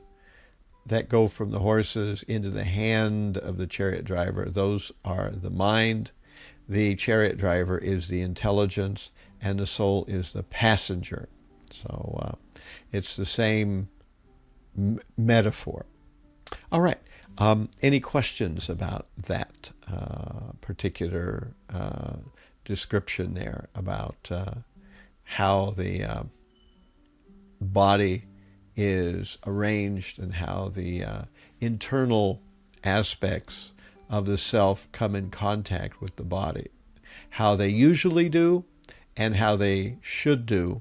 that go from the horses into the hand of the chariot driver, those are the mind. The chariot driver is the intelligence, and the soul is the passenger. So it's the same metaphor. All right. Any questions about that particular description there about how the body is arranged and how the internal aspects of the self come in contact with the body, how they usually do and how they should do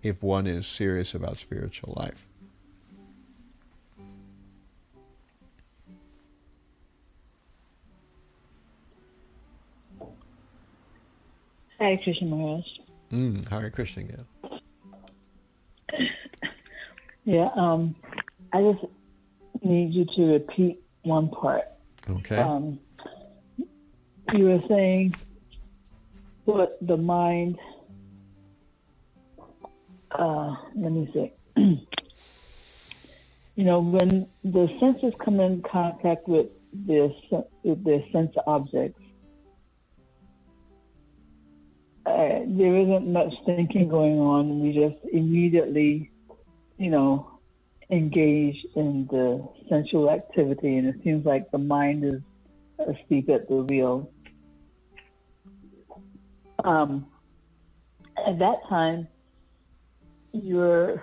if one is serious about spiritual life? Hare Krishna Maharaj. Hare Krishna again. Yeah, I just need you to repeat one part. Okay. You were saying what the mind, let me see. When the senses come in contact with their sense objects, there isn't much thinking going on. We just immediately, engage in the sensual activity, and it seems like the mind is asleep at the wheel. At that time, you're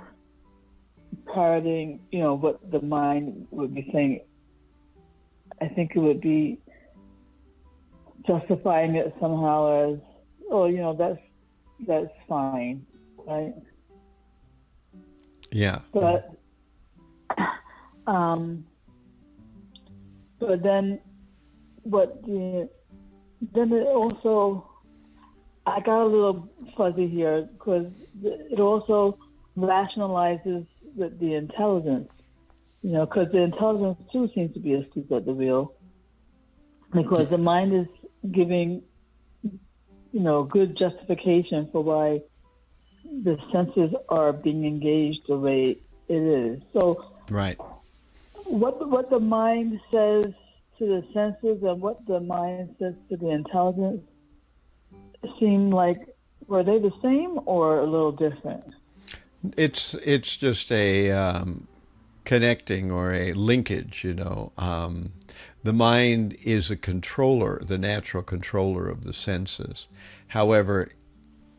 parroting, what the mind would be saying. I think it would be justifying it somehow as, that's fine, right? Yeah. But then then it also, I got a little fuzzy here because it also rationalizes the intelligence, because the intelligence too seems to be asleep at the wheel, because the mind is giving, good justification for why the senses are being engaged the way it is. So right. what the mind says to the senses and what the mind says to the intelligence seem like, were they the same or a little different? It's just a connecting or a linkage, the mind is a controller, the natural controller of the senses. However,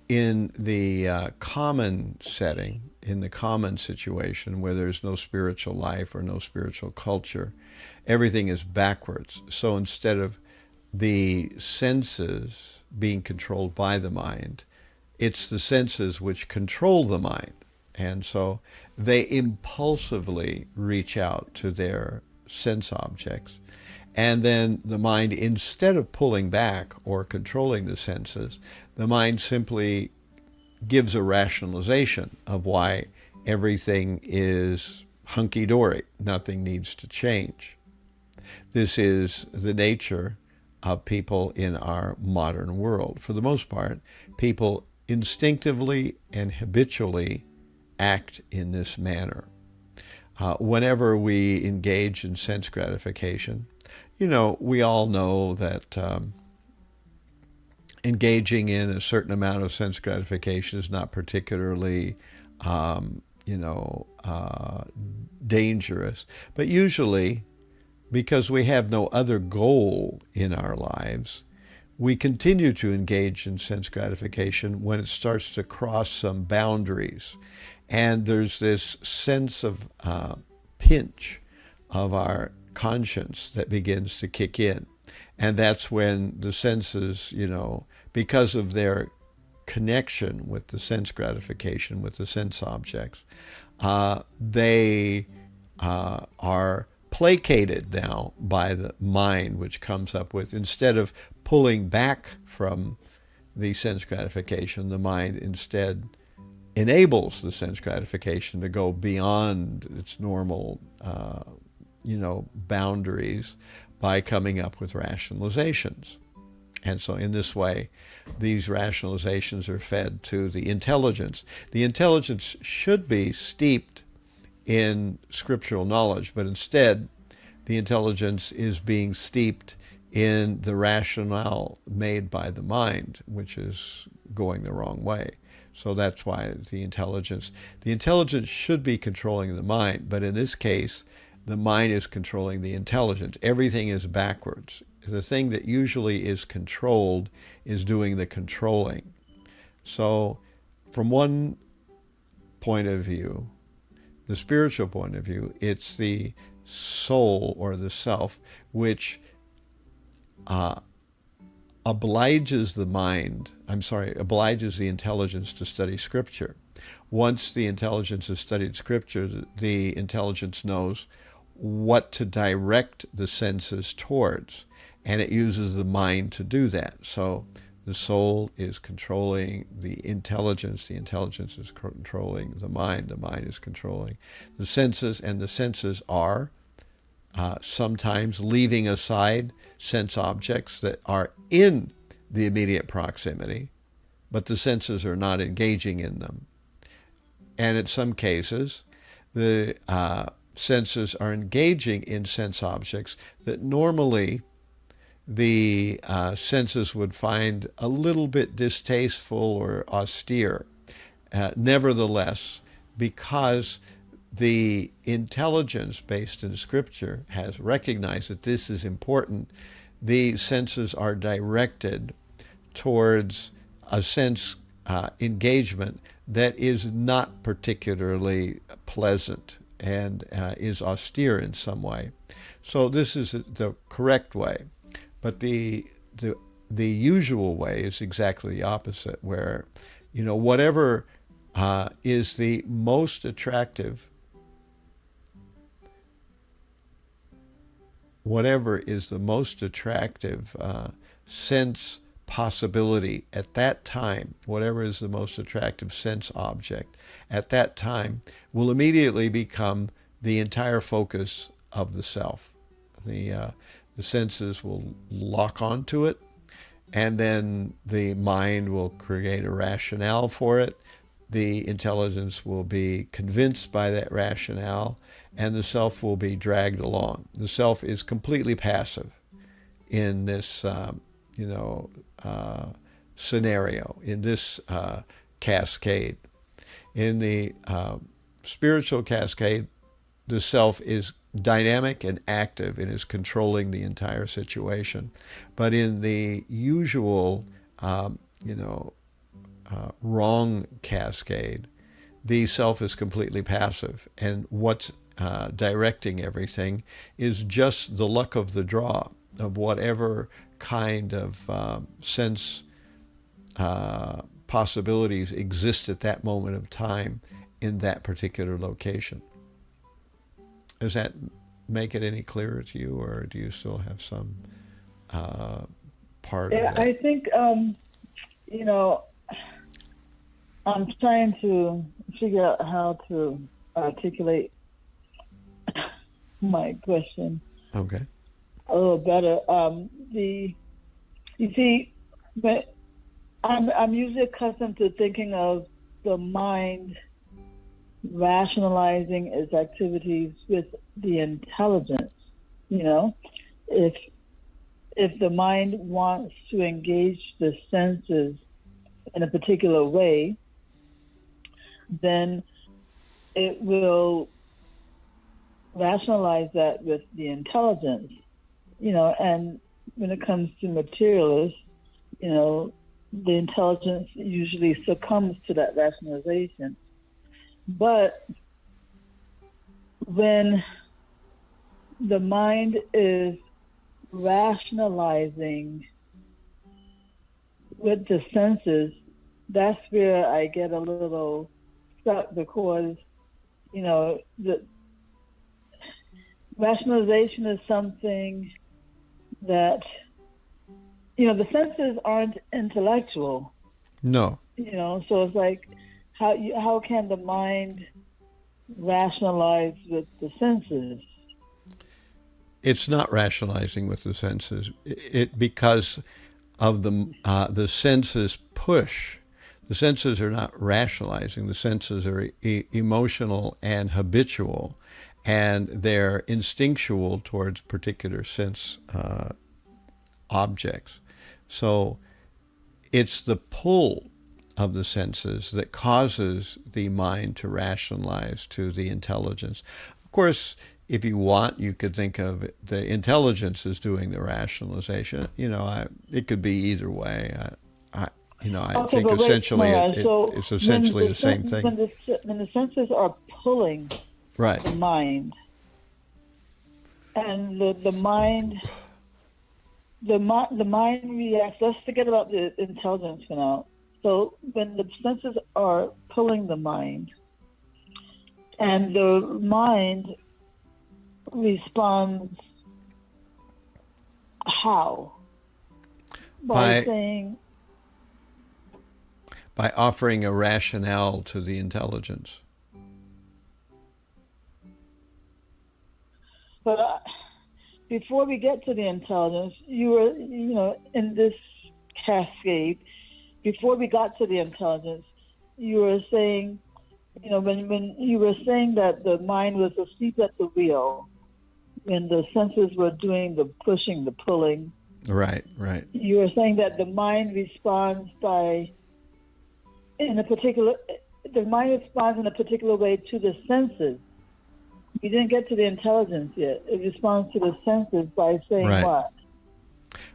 in the common setting, in the common situation where there's no spiritual life or no spiritual culture, everything is backwards. So instead of the senses being controlled by the mind, it's the senses which control the mind. And so they impulsively reach out to their sense objects. And then the mind, instead of pulling back or controlling the senses, the mind simply gives a rationalization of why everything is hunky-dory. Nothing needs to change. This is the nature of people in our modern world. For the most part, people instinctively and habitually act in this manner. Whenever we engage in sense gratification, we all know that engaging in a certain amount of sense gratification is not particularly, dangerous. But usually, because we have no other goal in our lives, we continue to engage in sense gratification when it starts to cross some boundaries. And there's this sense of pinch of our conscience that begins to kick in. And that's when the senses, because of their connection with the sense gratification, with the sense objects, they are placated now by the mind, which comes up with, instead of pulling back from the sense gratification, the mind instead enables the sense gratification to go beyond its normal, boundaries by coming up with rationalizations. And so in this way, these rationalizations are fed to the intelligence. The intelligence should be steeped in scriptural knowledge, but instead, the intelligence is being steeped in the rationale made by the mind, which is going the wrong way. So that's why the intelligence should be controlling the mind, but in this case, the mind is controlling the intelligence. Everything is backwards. The thing that usually is controlled is doing the controlling. So from one point of view, the spiritual point of view, it's the soul or the self which obliges the intelligence to study scripture. Once the intelligence has studied scripture, the intelligence knows what to direct the senses towards, and it uses the mind to do that. So the soul is controlling the intelligence is controlling the mind is controlling the senses, and the senses are sometimes leaving aside sense objects that are in the immediate proximity, but the senses are not engaging in them. And in some cases, the senses are engaging in sense objects that normally the senses would find a little bit distasteful or austere. Nevertheless, because the intelligence based in scripture has recognized that this is important, the senses are directed towards a sense engagement that is not particularly pleasant and is austere in some way. So this is the correct way. But the usual way is exactly the opposite, where, whatever is the most attractive, sense possibility at that time, whatever is the most attractive sense object at that time, will immediately become the entire focus of the self. The senses will lock onto it, and then the mind will create a rationale for it. the intelligence will be convinced by that rationale, and the self will be dragged along. The self is completely passive in this, scenario, in this cascade. In the spiritual cascade, the self is dynamic and active and is controlling the entire situation. But in the usual, wrong cascade, the self is completely passive, and what's directing everything is just the luck of the draw of whatever kind of sense possibilities exist at that moment of time in that particular location. Does that make it any clearer to you, or do you still have some part of that? I think, I'm trying to figure out how to articulate my question Okay. a little better. You see, but I'm usually accustomed to thinking of the mind rationalizing its activities with the intelligence. If the mind wants to engage the senses in a particular way, then it will rationalize that with the intelligence. And when it comes to materialists, the intelligence usually succumbs to that rationalization. But when the mind is rationalizing with the senses, that's where I get a little stuck, because, the rationalization is something that, the senses aren't intellectual. No. So it's like, how can the mind rationalize with the senses? It's not rationalizing with the senses. Because of the senses push. The senses are not rationalizing. The senses are emotional and habitual, and they're instinctual towards particular sense objects. So it's the pull of the senses that causes the mind to rationalize to the intelligence. Of course, if you want, you could think of the intelligence as doing the rationalization. It could be either way. I think essentially it's essentially the same thing. When the senses are pulling right. the mind, and the mind reacts. Let's forget about the intelligence for now. So when the senses are pulling the mind, and the mind responds how? By saying... By offering a rationale to the intelligence. But before we get to the intelligence, you were, in this cascade, before we got to the intelligence, you were saying, when you were saying that the mind was asleep at the wheel, when the senses were doing the pushing, the pulling. Right. You were saying that the mind responds in a particular way to the senses. You didn't get to the intelligence yet. It responds to the senses by saying what?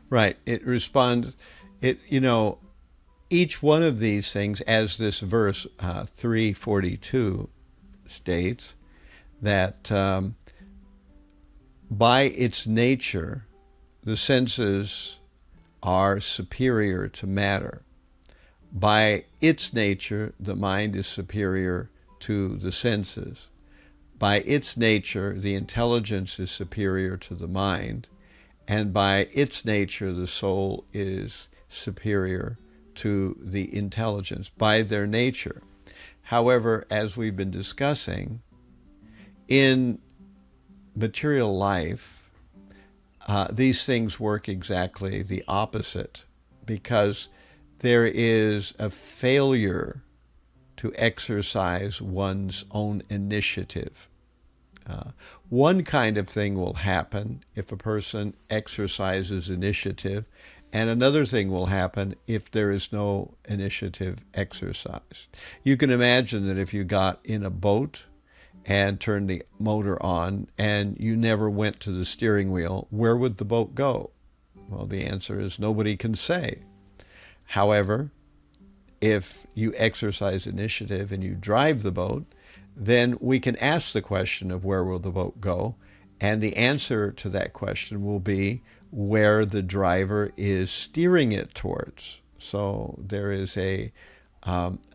Right. It responds. Each one of these things, as this verse 342 states, that by its nature, the senses are superior to matter. By its nature, the mind is superior to the senses. By its nature, the intelligence is superior to the mind. And by its nature, the soul is superior to the intelligence, by their nature. However, as we've been discussing, in material life, these things work exactly the opposite, because there is a failure to exercise one's own initiative. One kind of thing will happen if a person exercises initiative, and another thing will happen if there is no initiative exercised. You can imagine that if you got in a boat and turned the motor on and you never went to the steering wheel, where would the boat go? Well, the answer is nobody can say. However, if you exercise initiative and you drive the boat, then we can ask the question of where will the boat go, and the answer to that question will be where the driver is steering it towards. So there is a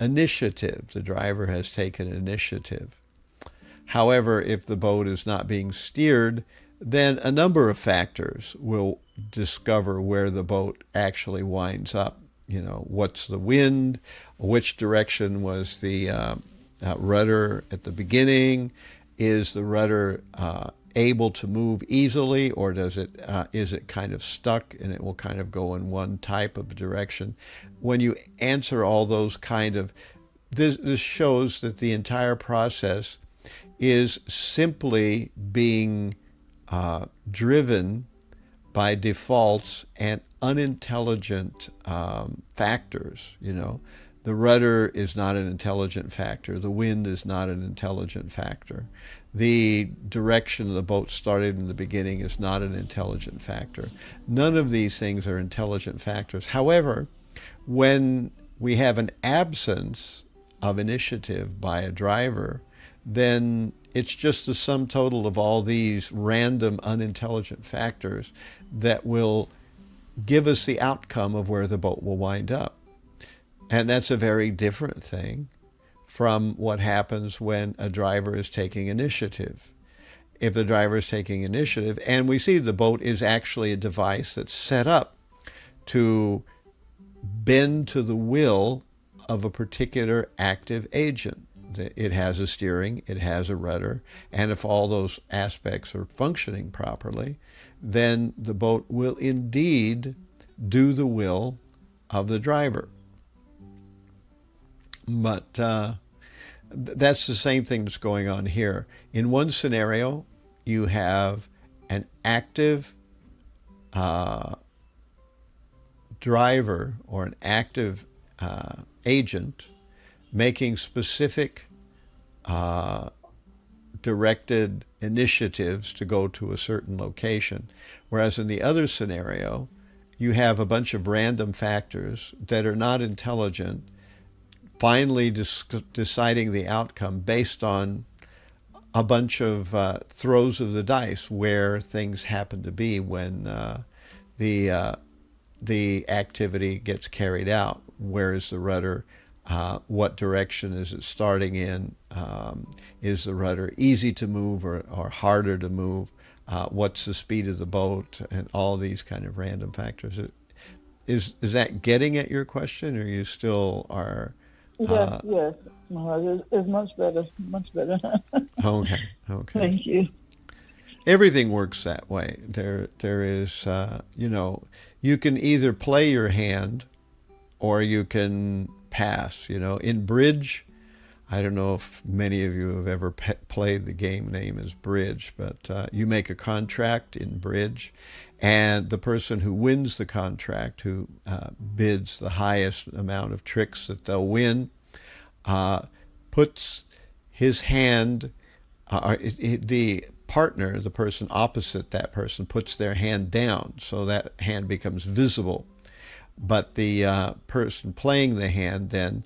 initiative. The driver has taken initiative. However, if the boat is not being steered, then a number of factors will discover where the boat actually winds up. What's the wind? Which direction was the rudder at the beginning? Is the rudder able to move easily, or is it kind of stuck and it will kind of go in one type of direction? When you answer all those this shows that the entire process is simply being driven by defaults and unintelligent factors. The rudder is not an intelligent factor. The wind is not an intelligent factor. The direction the boat started in the beginning is not an intelligent factor. None of these things are intelligent factors. However, when we have an absence of initiative by a driver, then it's just the sum total of all these random unintelligent factors that will give us the outcome of where the boat will wind up. And that's a very different thing from what happens when a driver is taking initiative. If the driver is taking initiative, and we see the boat is actually a device that's set up to bend to the will of a particular active agent. It has a steering, it has a rudder, and if all those aspects are functioning properly, then the boat will indeed do the will of the driver. But that's the same thing that's going on here. In one scenario, you have an active driver or an active agent making specific directed initiatives to go to a certain location. Whereas in the other scenario, you have a bunch of random factors that are not intelligent, finally deciding the outcome based on a bunch of throws of the dice where things happen to be when the activity gets carried out. Where is the rudder? What direction is it starting in? Is the rudder easy to move or harder to move? What's the speed of the boat? And all these kind of random factors. Is that getting at your question, or you still are? Yes. No, it's much better. Much better. Okay. Thank you. Everything works that way. There is, you can either play your hand or you can pass. In bridge, I don't know if many of you have ever played the game name is bridge, but you make a contract in bridge, and the person who wins the contract, who bids the highest amount of tricks that they'll win, puts his hand, the partner, the person opposite that person, puts their hand down, so that hand becomes visible. But the person playing the hand then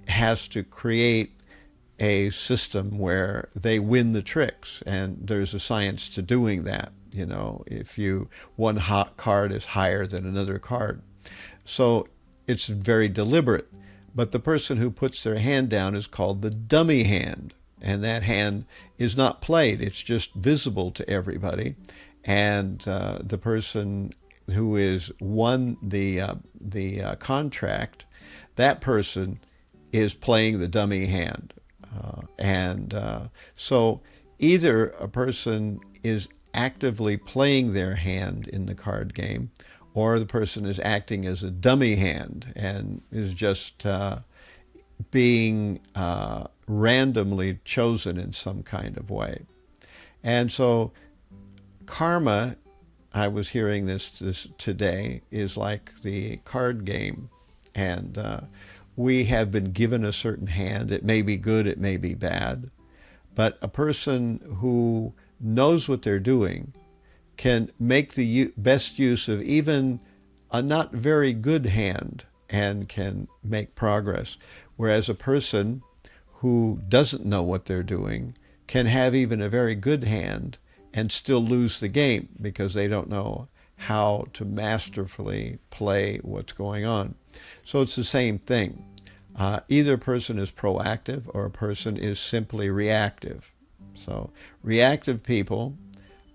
has to create a system where they win the tricks, and there's a science to doing that. If one hot card is higher than another card, so it's very deliberate. But the person who puts their hand down is called the dummy hand, and that hand is not played; it's just visible to everybody, and the person who is won the contract, that person is playing the dummy hand. So either a person is actively playing their hand in the card game, or the person is acting as a dummy hand and is just being randomly chosen in some kind of way. And so karma, I was hearing this today, is like the card game. And we have been given a certain hand. It may be good, it may be bad. But a person who knows what they're doing can make the best use of even a not very good hand and can make progress. Whereas a person who doesn't know what they're doing can have even a very good hand and still lose the game because they don't know how to masterfully play what's going on. So it's the same thing. Either a person is proactive or a person is simply reactive. So reactive people,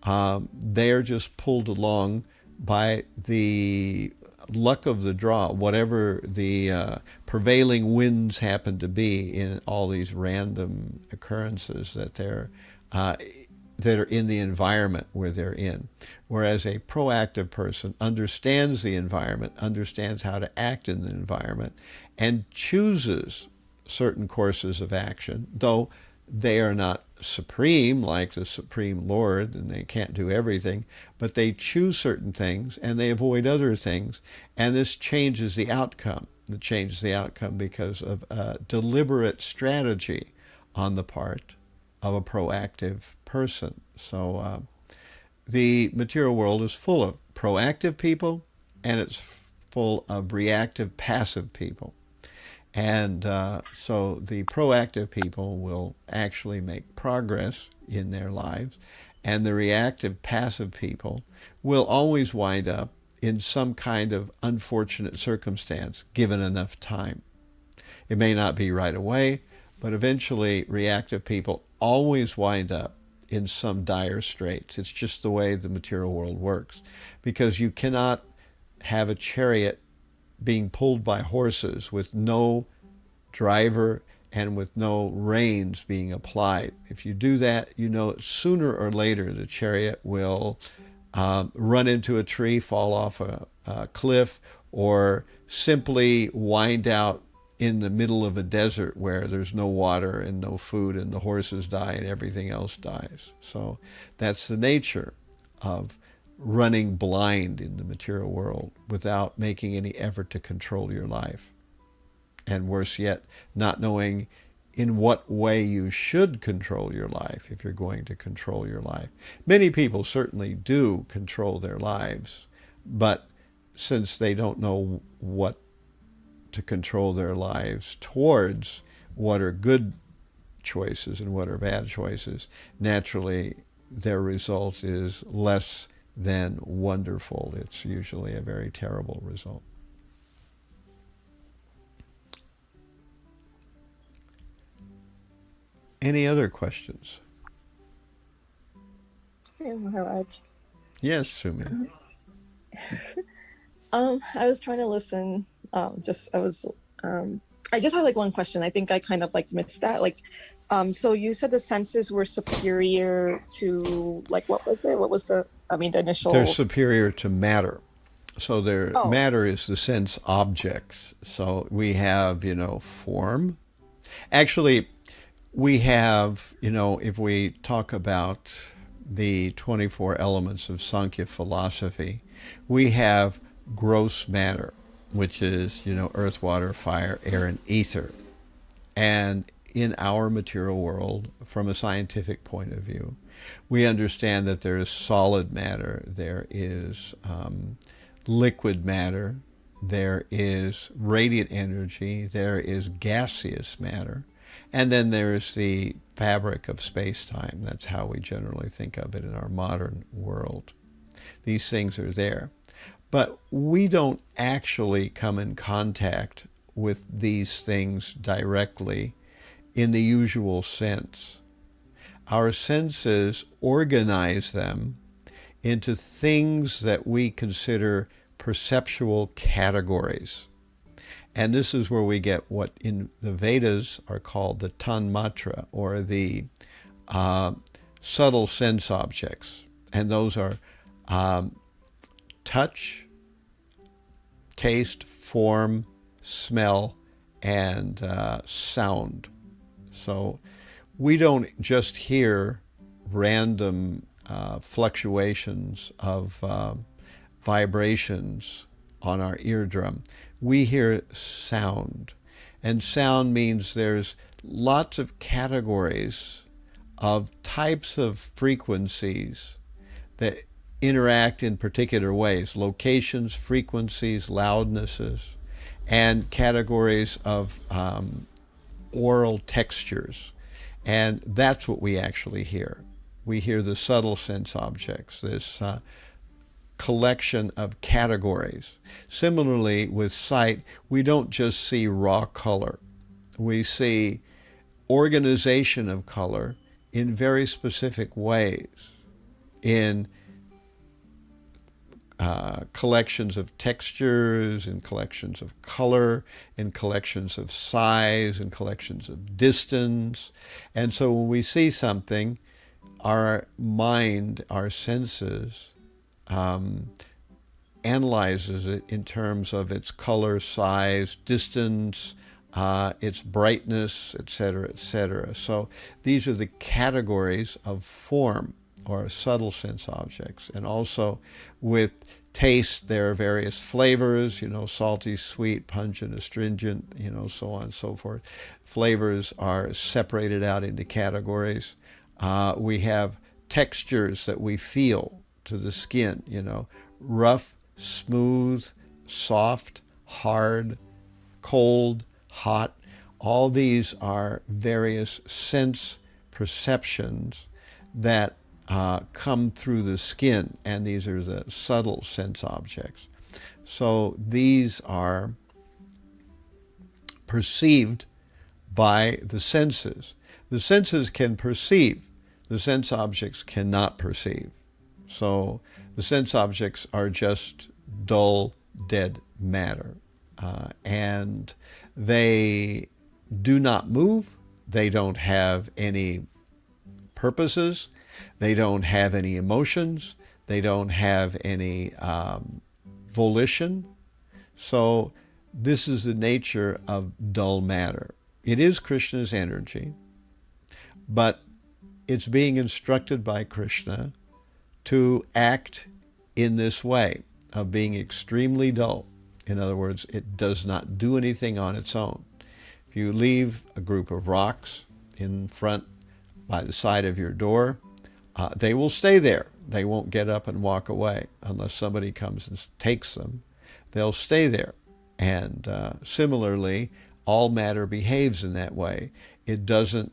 they're just pulled along by the luck of the draw, whatever the prevailing winds happen to be in all these random occurrences that that are in the environment where they're in. Whereas a proactive person understands the environment, understands how to act in the environment, and chooses certain courses of action, though they are not supreme like the Supreme Lord and they can't do everything, but they choose certain things and they avoid other things, and this changes the outcome. It changes the outcome because of a deliberate strategy on the part of a proactive person. So the material world is full of proactive people and it's full of reactive, passive people. And so the proactive people will actually make progress in their lives, and the reactive, passive people will always wind up in some kind of unfortunate circumstance given enough time. It may not be right away, but eventually reactive people always wind up in some dire straits. It's just the way the material world works, because you cannot have a chariot being pulled by horses with no driver and with no reins being applied. If you do that, you know sooner or later the chariot will run into a tree, fall off a cliff, or simply wind out in the middle of a desert where there's no water and no food and the horses die and everything else dies. So that's the nature of running blind in the material world without making any effort to control your life. And worse yet, not knowing in what way you should control your life if you're going to control your life. Many people certainly do control their lives, but since they don't know what to control their lives towards, what are good choices and what are bad choices, naturally their result is less than wonderful. It's usually a very terrible result. Any other questions? Hey, Maharaj. Yes, Sumi. I was trying to listen. I just have like one question. I think I kind of like missed that. Like, so you said the senses were superior to, like, what was it? What was the initial? They're superior to matter. So matter is the sense objects. So we have, form. Actually, we have, if we talk about the 24 elements of Sankhya philosophy, we have gross matter, which is, earth, water, fire, air, and ether. And in our material world, from a scientific point of view, we understand that there is solid matter, there is liquid matter, there is radiant energy, there is gaseous matter, and then there's the fabric of space-time. That's how we generally think of it in our modern world. These things are there. But we don't actually come in contact with these things directly in the usual sense. Our senses organize them into things that we consider perceptual categories. And this is where we get what in the Vedas are called the tanmatra, or the subtle sense objects. And those are touch, taste, form, smell, and sound. So we don't just hear random fluctuations of vibrations on our eardrum. We hear sound. And sound means there's lots of categories of types of frequencies that interact in particular ways, locations, frequencies, loudnesses, and categories of oral textures. And that's what we actually hear. We hear the subtle sense objects, this collection of categories. Similarly, with sight, we don't just see raw color. We see organization of color in very specific ways, in collections of textures, in collections of color, in collections of size, in collections of distance. And so when we see something, our mind, our senses, analyzes it in terms of its color, size, distance, its brightness, etc., etc. So these are the categories of form or subtle sense objects. And also with taste, there are various flavors, salty, sweet, pungent, astringent, so on and so forth. Flavors are separated out into categories. We have textures that we feel to the skin, rough, smooth, soft, hard, cold, hot. All these are various sense perceptions that come through the skin, and these are the subtle sense objects. So these are perceived by the senses. The senses can perceive. The sense objects cannot perceive. So the sense objects are just dull, dead matter. And they do not move. They don't have any purposes. They don't have any emotions. They don't have any volition. So this is the nature of dull matter. It is Krishna's energy, but it's being instructed by Krishna to act in this way of being extremely dull. In other words, it does not do anything on its own. If you leave a group of rocks in front by the side of your door, they will stay there. They won't get up and walk away unless somebody comes and takes them. They'll stay there. And similarly, all matter behaves in that way. It doesn't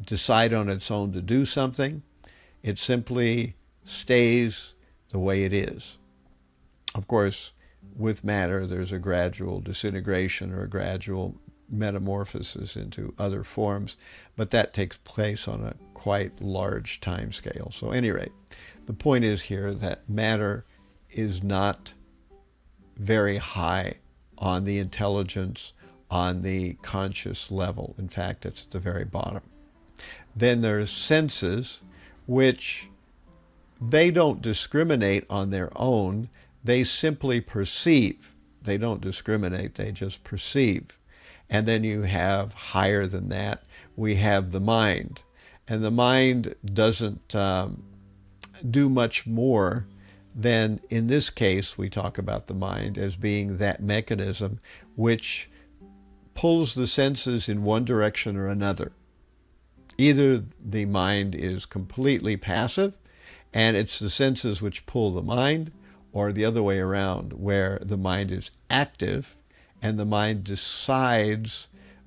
decide on its own to do something. It simply stays the way it is. Of course, with matter, there's a gradual disintegration or a gradual metamorphosis into other forms, but that takes place on a quite large time scale. So at any rate, the point is here that matter is not very high on the intelligence, on the conscious level. In fact, it's at the very bottom. Then there's senses, which they don't discriminate on their own. They simply perceive. They don't discriminate, they just perceive. And then you have, higher than that, we have the mind. And the mind doesn't do much more than, in this case, we talk about the mind as being that mechanism which pulls the senses in one direction or another. Either the mind is completely passive, and it's the senses which pull the mind, or the other way around, where the mind is active, and the mind decides,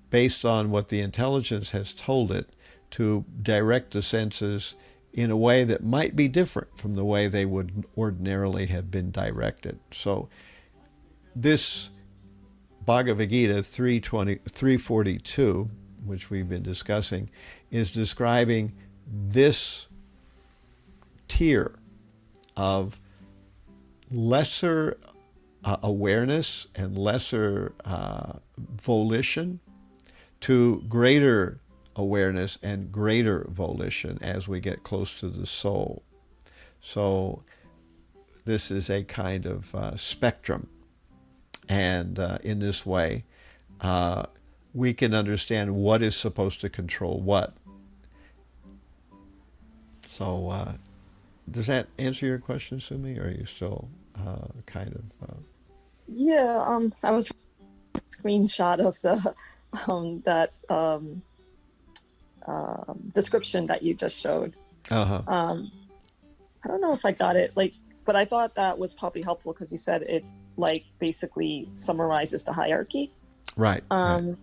based on what the intelligence has told it, to direct the senses in a way that might be different from the way they would ordinarily have been directed. So this Bhagavad Gita 342, which we've been discussing, is describing this tier of lesser awareness and lesser volition to greater awareness and greater volition as we get close to the soul. So this is a kind of spectrum. And in this way, we can understand what is supposed to control what. So, does that answer your question, Sumi, or are you still kind of... Yeah, I was screenshot of the that description that you just showed. Uh-huh. I don't know if I got it, like, but I thought that was probably helpful because you said it like basically summarizes the hierarchy. Right. Right.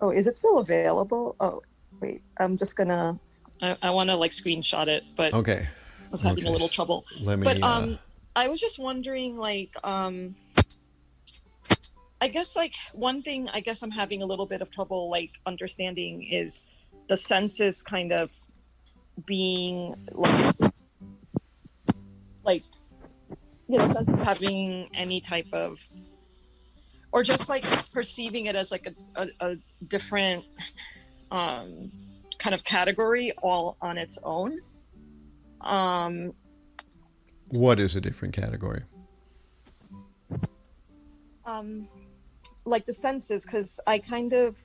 Oh, is it still available? Oh, wait, I'm just gonna. I want to like screenshot it, but Okay. I was having a little trouble. Let me. But I was just wondering, like, I guess like one thing I guess I'm having a little bit of trouble like understanding is the senses kind of being like you know, senses having any type of, or just like perceiving it as like a different kind of category all on its own. What is a different category? Like the senses, because I kind of,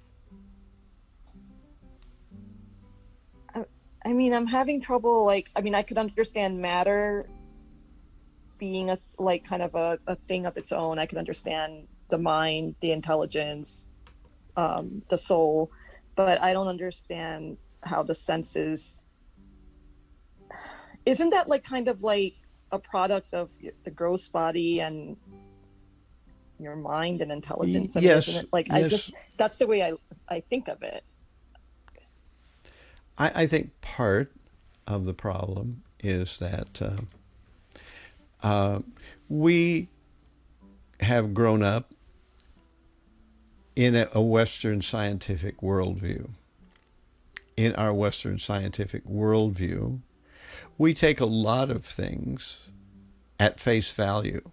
I mean, I'm having trouble, like, I mean, I could understand matter being a, like, kind of a thing of its own. I could understand the mind, the intelligence, the soul, but I don't understand how the senses, isn't that like kind of like a product of the gross body and your mind and intelligence? I mean, yes. Isn't it? Like, yes. I just, that's the way I think of it. I think part of the problem is that we have grown up in a Western scientific worldview. In our Western scientific worldview, we take a lot of things at face value.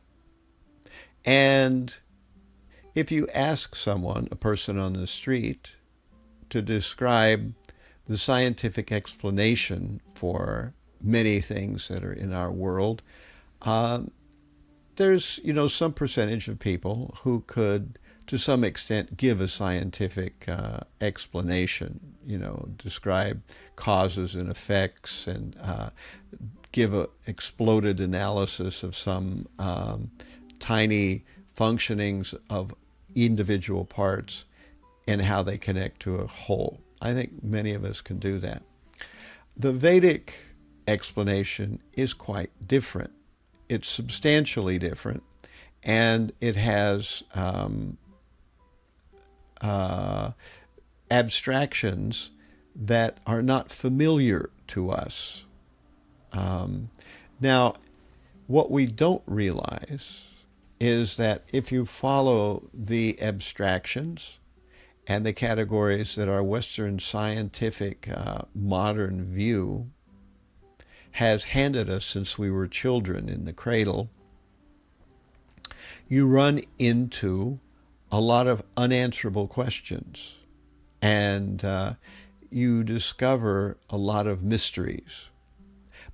And if you ask someone, a person on the street, to describe the scientific explanation for many things that are in our world, there's, some percentage of people who could, to some extent, give a scientific explanation, describe causes and effects and give an exploded analysis of some tiny functionings of individual parts and how they connect to a whole. I think many of us can do that. The Vedic explanation is quite different. It's substantially different, and it has abstractions that are not familiar to us. Now, what we don't realize is that if you follow the abstractions and the categories that our Western scientific modern view has handed us since we were children in the cradle, you run into a lot of unanswerable questions, and you discover a lot of mysteries.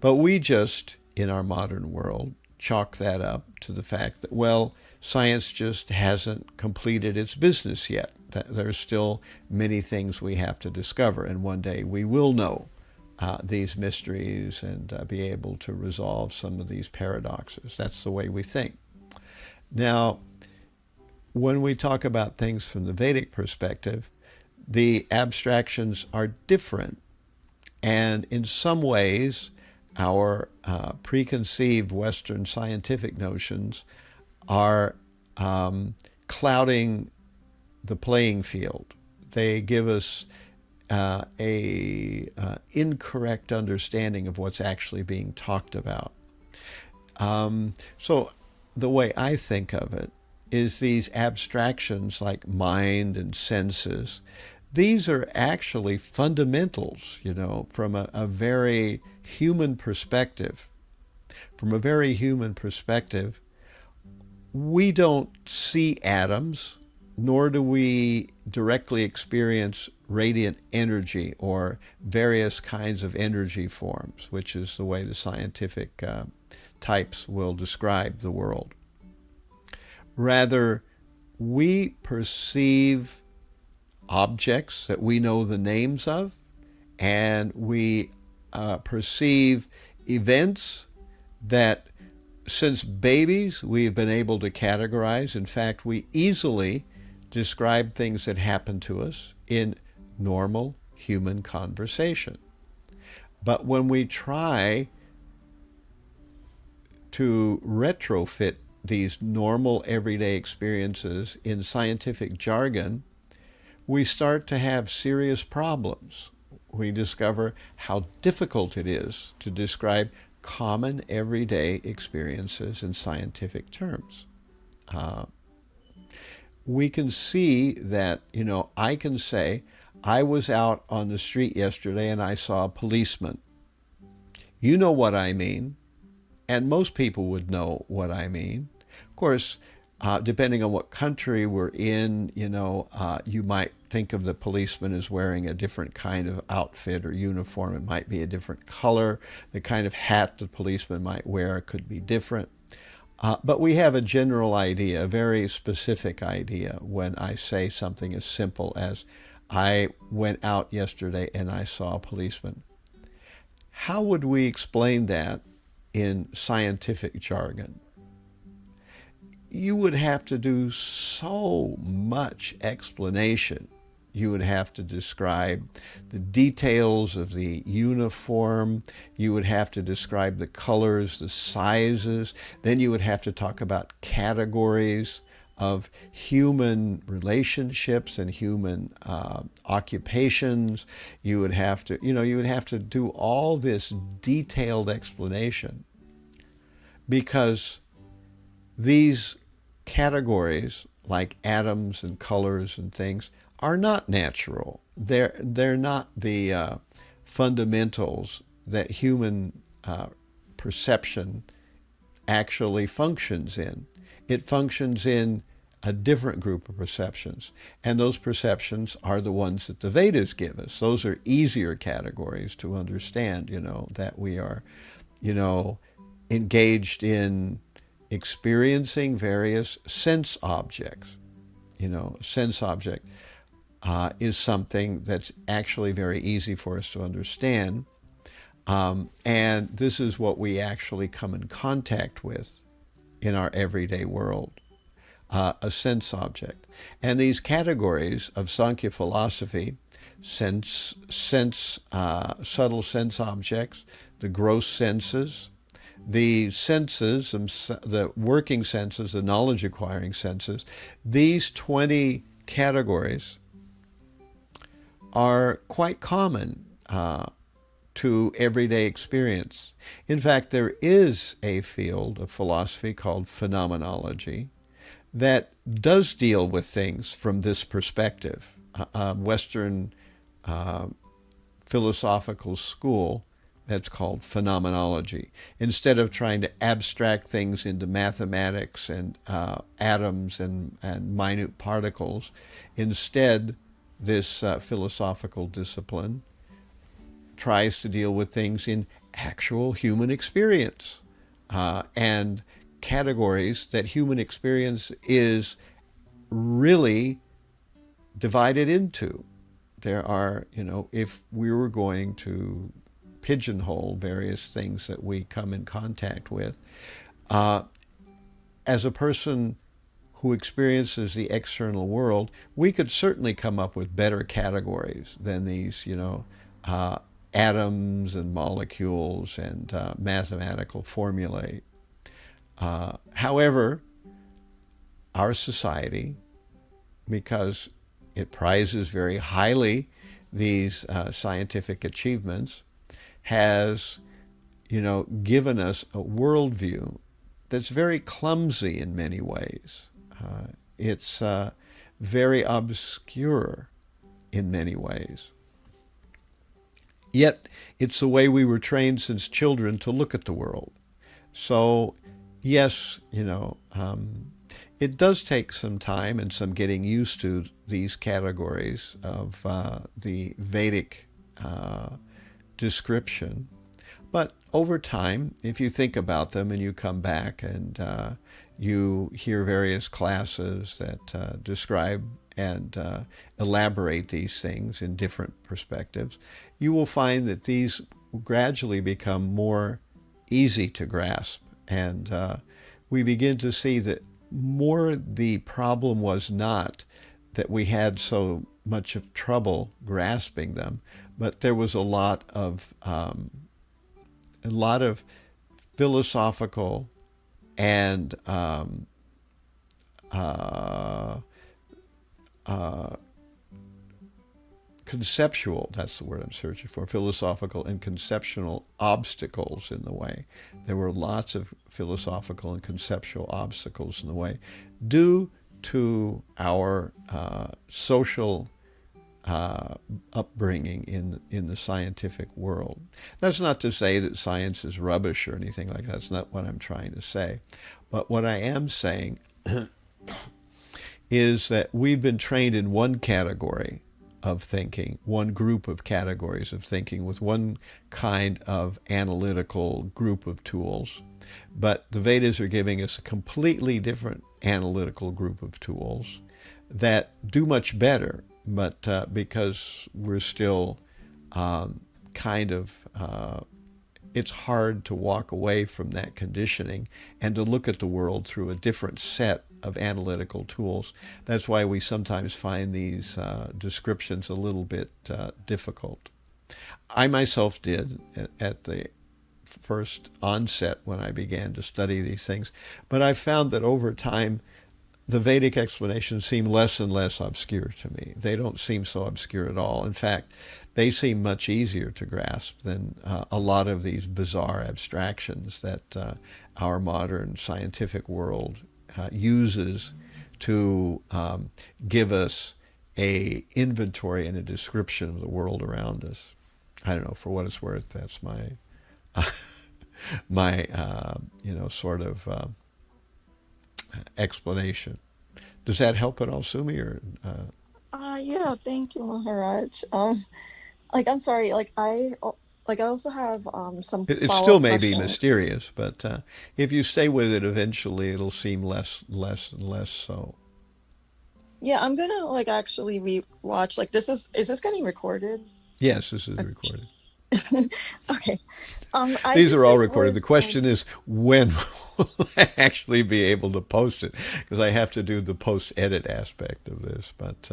But we just, in our modern world, chalk that up to the fact that, well, science just hasn't completed its business yet. There's still many things we have to discover, and one day we will know these mysteries and be able to resolve some of these paradoxes. That's the way we think. Now, when we talk about things from the Vedic perspective, the abstractions are different, and in some ways, our preconceived Western scientific notions are clouding the playing field. They give us a incorrect understanding of what's actually being talked about. So the way I think of it is these abstractions like mind and senses, these are actually fundamentals, from a very human perspective. From a very human perspective, we don't see atoms, nor do we directly experience radiant energy or various kinds of energy forms, which is the way the scientific types will describe the world. Rather, we perceive objects that we know the names of, and we perceive events that since babies we've been able to categorize. In fact, we easily describe things that happen to us in normal human conversation. But when we try to retrofit these normal everyday experiences in scientific jargon, we start to have serious problems. We discover how difficult it is to describe common everyday experiences in scientific terms. We can see that, I can say, I was out on the street yesterday and I saw a policeman. You know what I mean, and most people would know what I mean. Of course, depending on what country we're in, you might think of the policeman as wearing a different kind of outfit or uniform. It might be a different color. The kind of hat the policeman might wear could be different. But we have a general idea, a very specific idea, when I say something as simple as, I went out yesterday and I saw a policeman. How would we explain that in scientific jargon? You would have to do so much explanation. You would have to describe the details of the uniform. You would have to describe the colors, the sizes. Then you would have to talk about categories of human relationships and human occupations. You would have to, do all this detailed explanation, because these categories, like atoms and colors and things, are not natural. They're not the fundamentals that human perception actually functions in. It functions in a different group of perceptions, and those perceptions are the ones that the Vedas give us. Those are easier categories to understand, that we are, engaged in experiencing various sense objects. Sense object is something that's actually very easy for us to understand. And this is what we actually come in contact with in our everyday world, a sense object. And these categories of Sankhya philosophy, subtle sense objects, the gross senses, the senses, the working senses, the knowledge-acquiring senses, these 20 categories are quite common to everyday experience. In fact, there is a field of philosophy called phenomenology that does deal with things from this perspective. Western philosophical school that's called phenomenology. Instead of trying to abstract things into mathematics and atoms and minute particles, instead this philosophical discipline tries to deal with things in actual human experience and categories that human experience is really divided into. There are, if we were going to pigeonhole various things that we come in contact with, as a person who experiences the external world, we could certainly come up with better categories than these, atoms and molecules and mathematical formulae. However, our society, because it prizes very highly these scientific achievements, has, given us a worldview that's very clumsy in many ways. It's very obscure in many ways. Yet, it's the way we were trained since children to look at the world. So, yes, it does take some time and some getting used to these categories of the Vedic description. But over time, if you think about them and you come back and you hear various classes that describe and elaborate these things in different perspectives, you will find that these gradually become more easy to grasp. And we begin to see that more the problem was not that we had so much of trouble grasping them, but there was a lot of philosophical and conceptual, that's the word I'm searching for, philosophical and conceptual obstacles in the way. There were lots of philosophical and conceptual obstacles in the way due to our social upbringing in the scientific world. That's not to say that science is rubbish or anything like that. That's not what I'm trying to say. But what I am saying is that we've been trained in one category of thinking, one group of categories of thinking with one kind of analytical group of tools. But the Vedas are giving us a completely different analytical group of tools that do much better, but because we're still it's hard to walk away from that conditioning and to look at the world through a different set of analytical tools. That's why we sometimes find these descriptions a little bit difficult. I myself did at the first onset when I began to study these things, but I found that over time the Vedic explanations seem less and less obscure to me. They don't seem so obscure at all. In fact, they seem much easier to grasp than a lot of these bizarre abstractions that our modern scientific world uses to give us a inventory and a description of the world around us. I don't know, for what it's worth, that's my explanation. Does that help at all, Sumi? Or yeah, thank you, Maharaj. I'm sorry, I also have some it follow-up still may be questions. mysterious, but if you stay with it, eventually it'll seem less and less so. Yeah, I'm gonna actually rewatch. Is this getting recorded? Yes, this is recorded. Okay. These are all recorded. The question is, when will I actually be able to post it? Because I have to do the post-edit aspect of this. But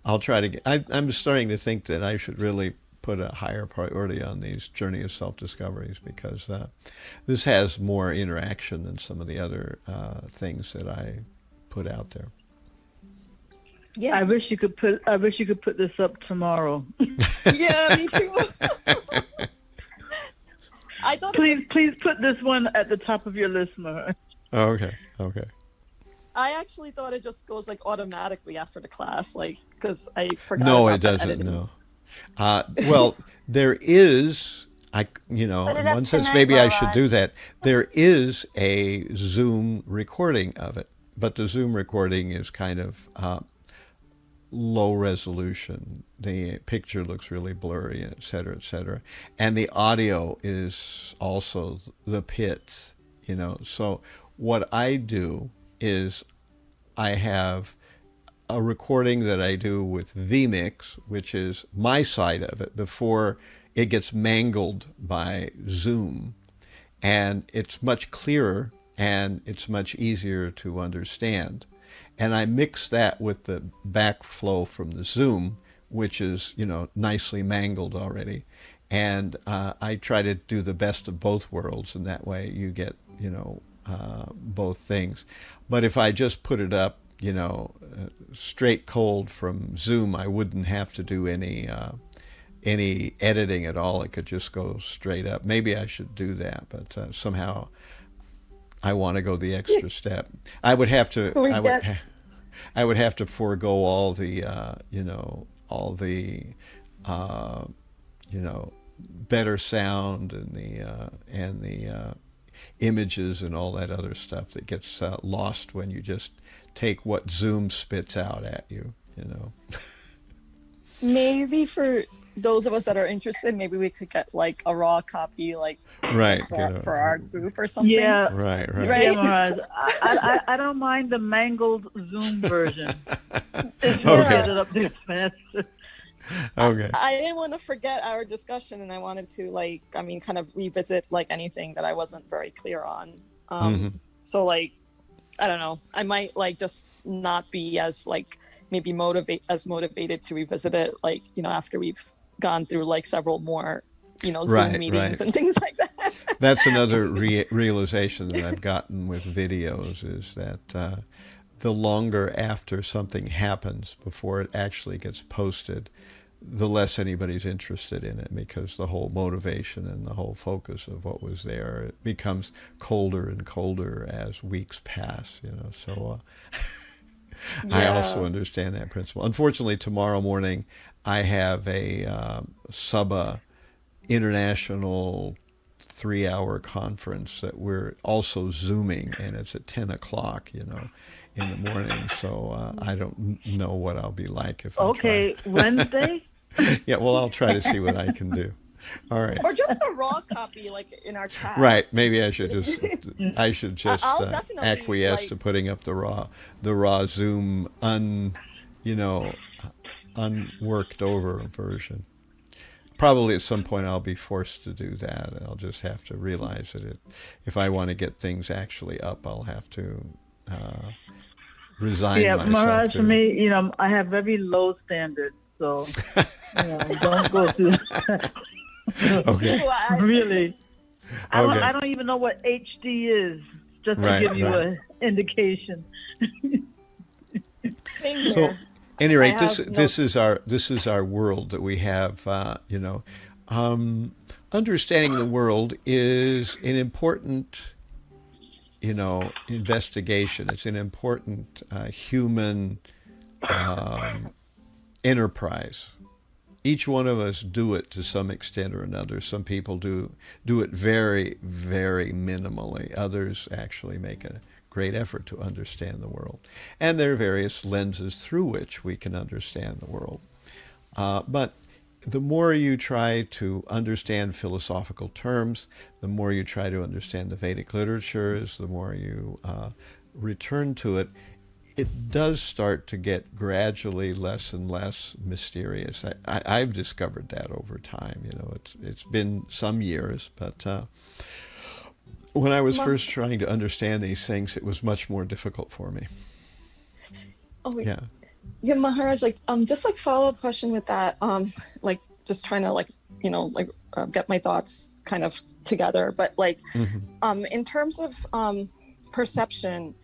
I'll try to get... I'm starting to think that I should really put a higher priority on these Journey of Self-Discoveries, because this has more interaction than some of the other things that I put out there. Yeah. I wish you could put this up tomorrow. Yeah, me too. I thought please put this one at the top of your list, Maharaj. Okay. I actually thought it just goes automatically after the class, because I forgot. No, about it the doesn't. editing. No. Well, there is. In one sense, maybe I should do that. There is a Zoom recording of it, but the Zoom recording is kind of low resolution. The picture looks really blurry, et cetera, and the audio is also the pits. So what I do is I have a recording that I do with vMix, which is my side of it before it gets mangled by Zoom, and it's much clearer and it's much easier to understand. And I mix that with the backflow from the Zoom, which is, nicely mangled already. And I try to do the best of both worlds, and that way you get, both things. But if I just put it up, straight cold from Zoom, I wouldn't have to do any editing at all. It could just go straight up. Maybe I should do that, but somehow I want to go the extra step. I would have to. I would have to forego all the, better sound and the images and all that other stuff that gets lost when you just take what Zoom spits out at you. Maybe for those of us that are interested, maybe we could get like a raw copy, like Right. just for our group or something. Yeah. Right. Right. Yeah, Maharaj. I don't mind the mangled Zoom version. If you Okay. get it up there faster. Okay. I didn't want to forget our discussion, and I wanted to kind of revisit like anything that I wasn't very clear on. So like, I don't know, I might like just not be as like maybe motivated to revisit it, like, after we've gone through like several more, Zoom meetings and things like that. That's another realization that I've gotten with videos, is that the longer after something happens before it actually gets posted, the less anybody's interested in it, because the whole motivation and the whole focus of what was there, it becomes colder and colder as weeks pass, so I also understand that principle. Unfortunately, tomorrow morning I have a Sabha international 3-hour conference that we're also Zooming, and it's at 10 o'clock, in the morning. So I don't know what I'll be like if I Okay, try. Wednesday? Yeah, well, I'll try to see what I can do. All right. Or just a raw copy, like in our chat. Right. Maybe I should just I'll definitely, acquiesce to putting up the raw Zoom unworked over version. Probably at some point I'll be forced to do that. I'll just have to realize that if I want to get things actually up, I'll have to resign myself Maharaj, to. for me, I have very low standards, so don't go through. Okay. Really. Okay. I don't even know what HD is, just to give you an indication. Same here. So, at any rate, I this is our world that we have. Understanding the world is an important, investigation. It's an important human enterprise. Each one of us do it to some extent or another. Some people do it very, very minimally. Others actually make a great effort to understand the world. And there are various lenses through which we can understand the world. But the more you try to understand philosophical terms, the more you try to understand the Vedic literatures, the more you return to it, it does start to get gradually less and less mysterious. I've discovered that over time. It's been some years, but when I was first trying to understand these things, it was much more difficult for me. Oh, yeah. Yeah, Maharaj, just follow-up question with that, just trying to get my thoughts kind of together, but in terms of perception,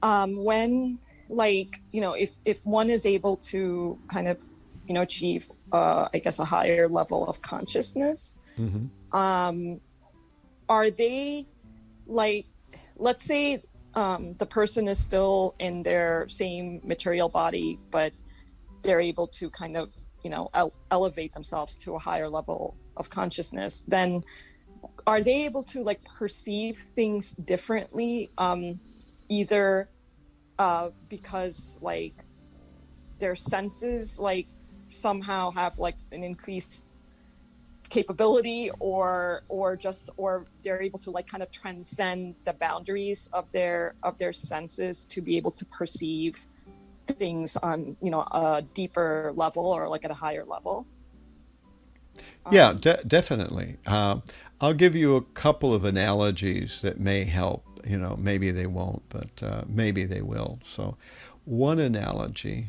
when if one is able to kind of achieve I guess a higher level of consciousness, are they let's say the person is still in their same material body, but they're able to kind of elevate themselves to a higher level of consciousness, then are they able to perceive things differently, either because their senses somehow have an increased capability, or they're able to kind of transcend the boundaries of their senses to be able to perceive things on a deeper level, or at a higher level? Yeah, definitely. I'll give you a couple of analogies that may help. Maybe they won't, but maybe they will. So one analogy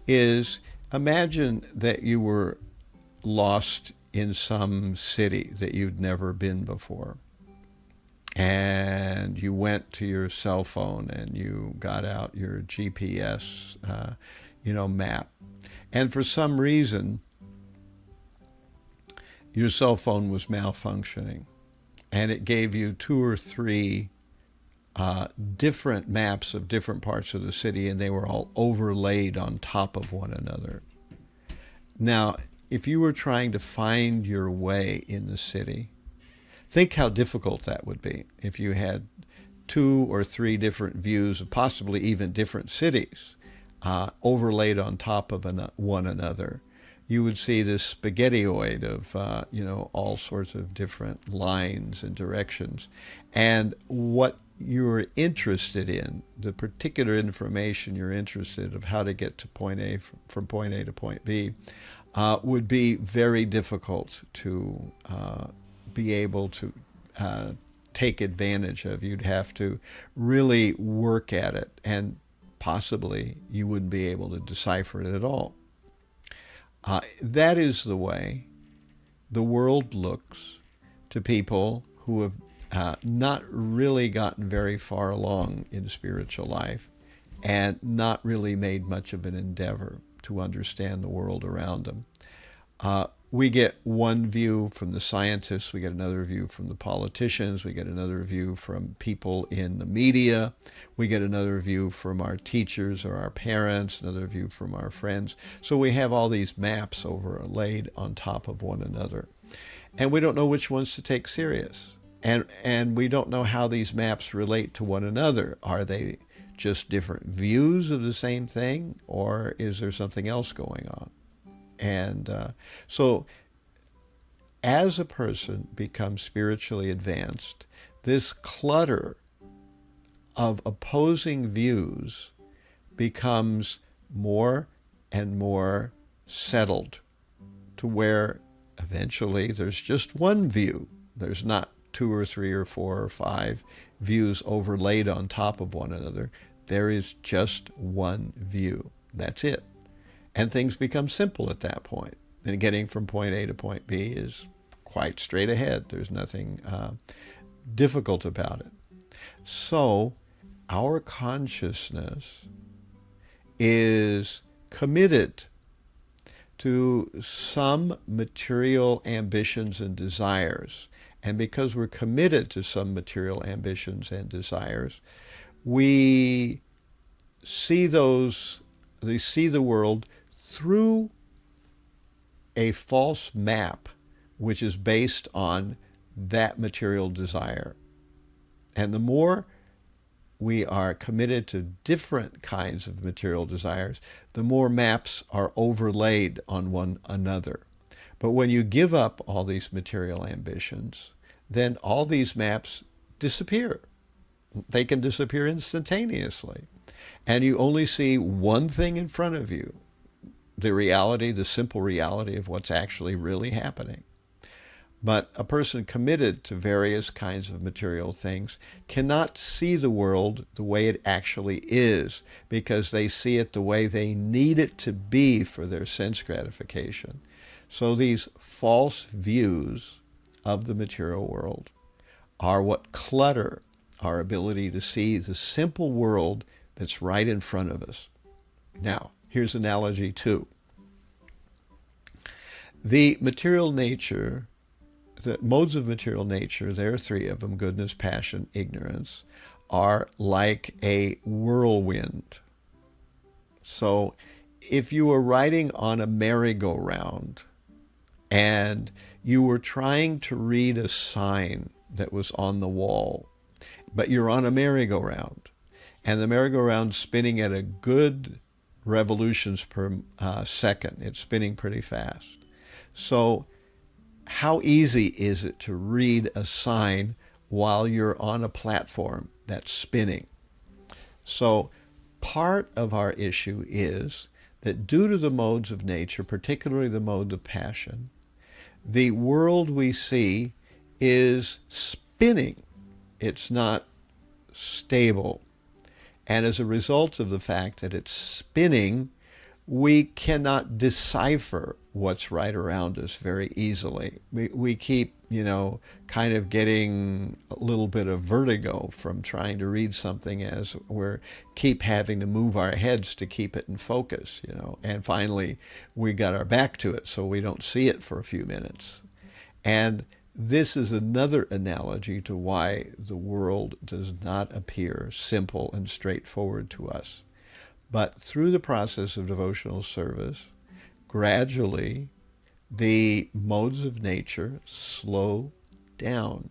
is, imagine that you were lost in some city that you'd never been before. And you went to your cell phone and you got out your GPS, map. And for some reason, your cell phone was malfunctioning. And it gave you 2 or 3 different maps of different parts of the city, and they were all overlaid on top of one another. Now, if you were trying to find your way in the city, think how difficult that would be if you had 2 or 3 different views of possibly even different cities overlaid on top of one another. you would see this spaghettioid of, all sorts of different lines and directions. And what you're interested in, the particular information you're interested of how to get to point A, from point A to point B, would be very difficult to be able to take advantage of. You'd have to really work at it, and possibly you wouldn't be able to decipher it at all. That is the way the world looks to people who have not really gotten very far along in spiritual life and not really made much of an endeavor to understand the world around them. We get one view from the scientists, we get another view from the politicians, we get another view from people in the media, we get another view from our teachers or our parents, another view from our friends. So we have all these maps overlaid on top of one another. And we don't know which ones to take serious. And we don't know how these maps relate to one another. Are they just different views of the same thing, or is there something else going on? And so as a person becomes spiritually advanced, this clutter of opposing views becomes more and more settled to where eventually there's just one view. There's not 2 or 3 or 4 or 5 views overlaid on top of one another. There is just one view. That's it. And things become simple at that point. And getting from point A to point B is quite straight ahead. There's nothing difficult about it. So our consciousness is committed to some material ambitions and desires. And because we're committed to some material ambitions and desires, we see the world through a false map, which is based on that material desire. And the more we are committed to different kinds of material desires, the more maps are overlaid on one another. But when you give up all these material ambitions, then all these maps disappear. They can disappear instantaneously. And you only see one thing in front of you, the reality, the simple reality of what's actually really happening. But a person committed to various kinds of material things cannot see the world the way it actually is, because they see it the way they need it to be for their sense gratification. So these false views of the material world are what clutter our ability to see the simple world that's right in front of us. Now, here's analogy 2. The material nature, the modes of material nature, there are 3 of them, goodness, passion, ignorance, are like a whirlwind. So if you were riding on a merry-go-round and you were trying to read a sign that was on the wall, but you're on a merry-go-round, and the merry-go-round's spinning at a good revolutions per second. It's spinning pretty fast. So how easy is it to read a sign while you're on a platform that's spinning? So part of our issue is that due to the modes of nature, particularly the mode of passion, the world we see is spinning. It's not stable. And as a result of the fact that it's spinning, we cannot decipher what's right around us very easily. We keep, kind of getting a little bit of vertigo from trying to read something as we're keep having to move our heads to keep it in focus, And finally, we got our back to it so we don't see it for a few minutes. And this is another analogy to why the world does not appear simple and straightforward to us. But through the process of devotional service, gradually the modes of nature slow down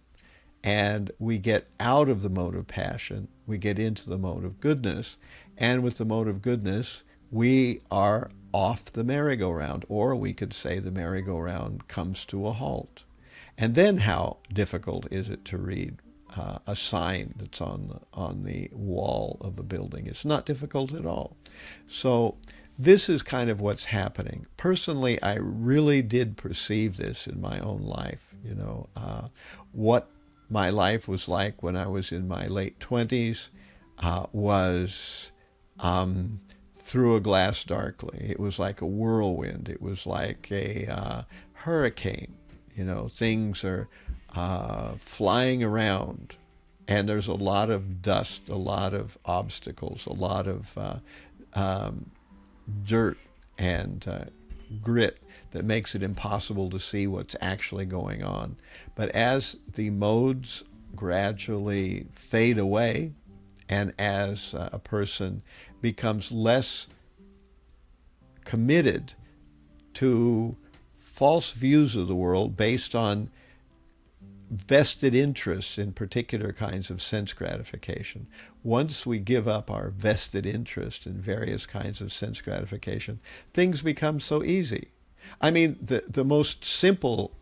and we get out of the mode of passion, we get into the mode of goodness, and with the mode of goodness we are off the merry-go-round, or we could say the merry-go-round comes to a halt. And then how difficult is it to read a sign that's on the wall of a building? It's not difficult at all. So this is kind of what's happening. Personally, I really did perceive this in my own life. What my life was like when I was in my late 20s was through a glass darkly. It was like a whirlwind. It was like a hurricane. Things are flying around, and there's a lot of dust, a lot of obstacles, a lot of dirt and grit that makes it impossible to see what's actually going on. But as the modes gradually fade away, and as a person becomes less committed to false views of the world based on vested interests in particular kinds of sense gratification. Once we give up our vested interest in various kinds of sense gratification, things become so easy. I mean, the most simple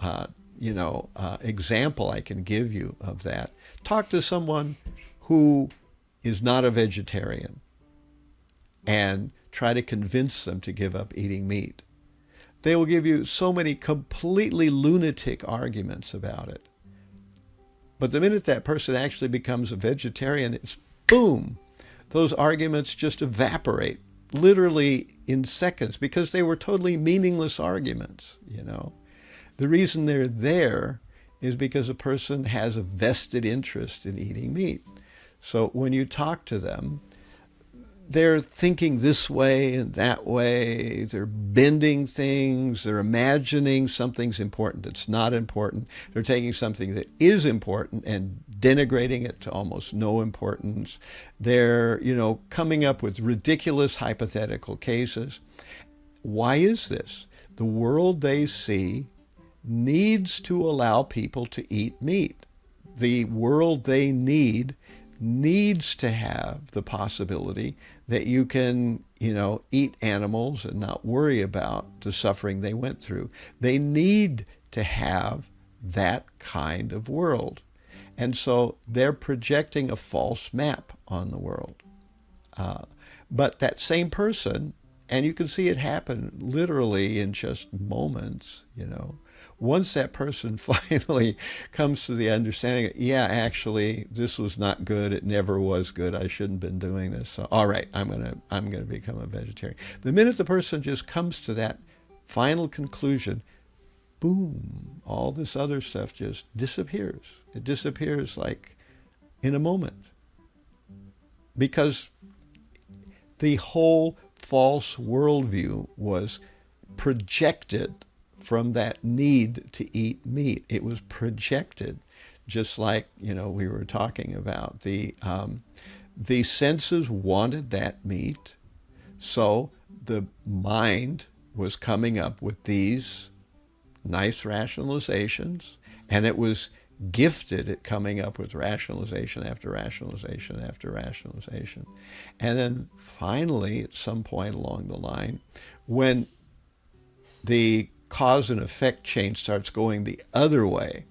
example I can give you of that, talk to someone who is not a vegetarian and try to convince them to give up eating meat. They will give you so many completely lunatic arguments about it. But the minute that person actually becomes a vegetarian, it's boom. Those arguments just evaporate, literally in seconds, because they were totally meaningless arguments, The reason they're there is because a person has a vested interest in eating meat. So when you talk to them, they're thinking this way and that way. They're bending things. They're imagining something's important that's not important. They're taking something that is important and denigrating it to almost no importance. They're, coming up with ridiculous hypothetical cases. Why is this? The world they see needs to allow people to eat meat. The world they needs to have the possibility that you can, eat animals and not worry about the suffering they went through. They need to have that kind of world. And so they're projecting a false map on the world. But that same person, and you can see it happen literally in just moments, once that person finally comes to the understanding, yeah, actually, this was not good. It never was good. I shouldn't have been doing this. So, all right, I'm gonna become a vegetarian. The minute the person just comes to that final conclusion, boom, all this other stuff just disappears. It disappears like in a moment. Because the whole false worldview was projected from that need to eat meat. It was projected, just like we were talking about. The senses wanted that meat, so the mind was coming up with these nice rationalizations, and it was gifted at coming up with rationalization after rationalization after rationalization. And then finally, at some point along the line, when the cause and effect chain starts going the other way,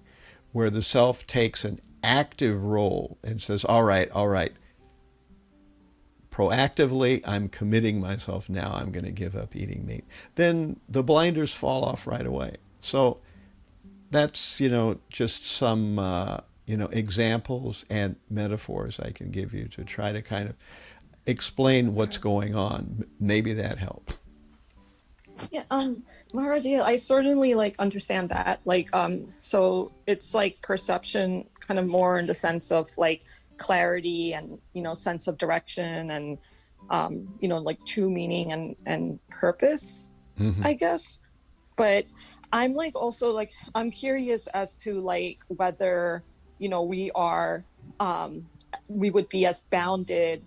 where the self takes an active role and says, all right, proactively, I'm committing myself now, I'm going to give up eating meat, then the blinders fall off right away. So that's, just some, examples and metaphors I can give you to try to kind of explain what's going on. Maybe that helps. Yeah, Maharaji, I certainly understand that. So it's perception kind of more in the sense of clarity and, sense of direction and, true meaning and purpose, I guess. But I'm also I'm curious as to whether, we are, we would be as bounded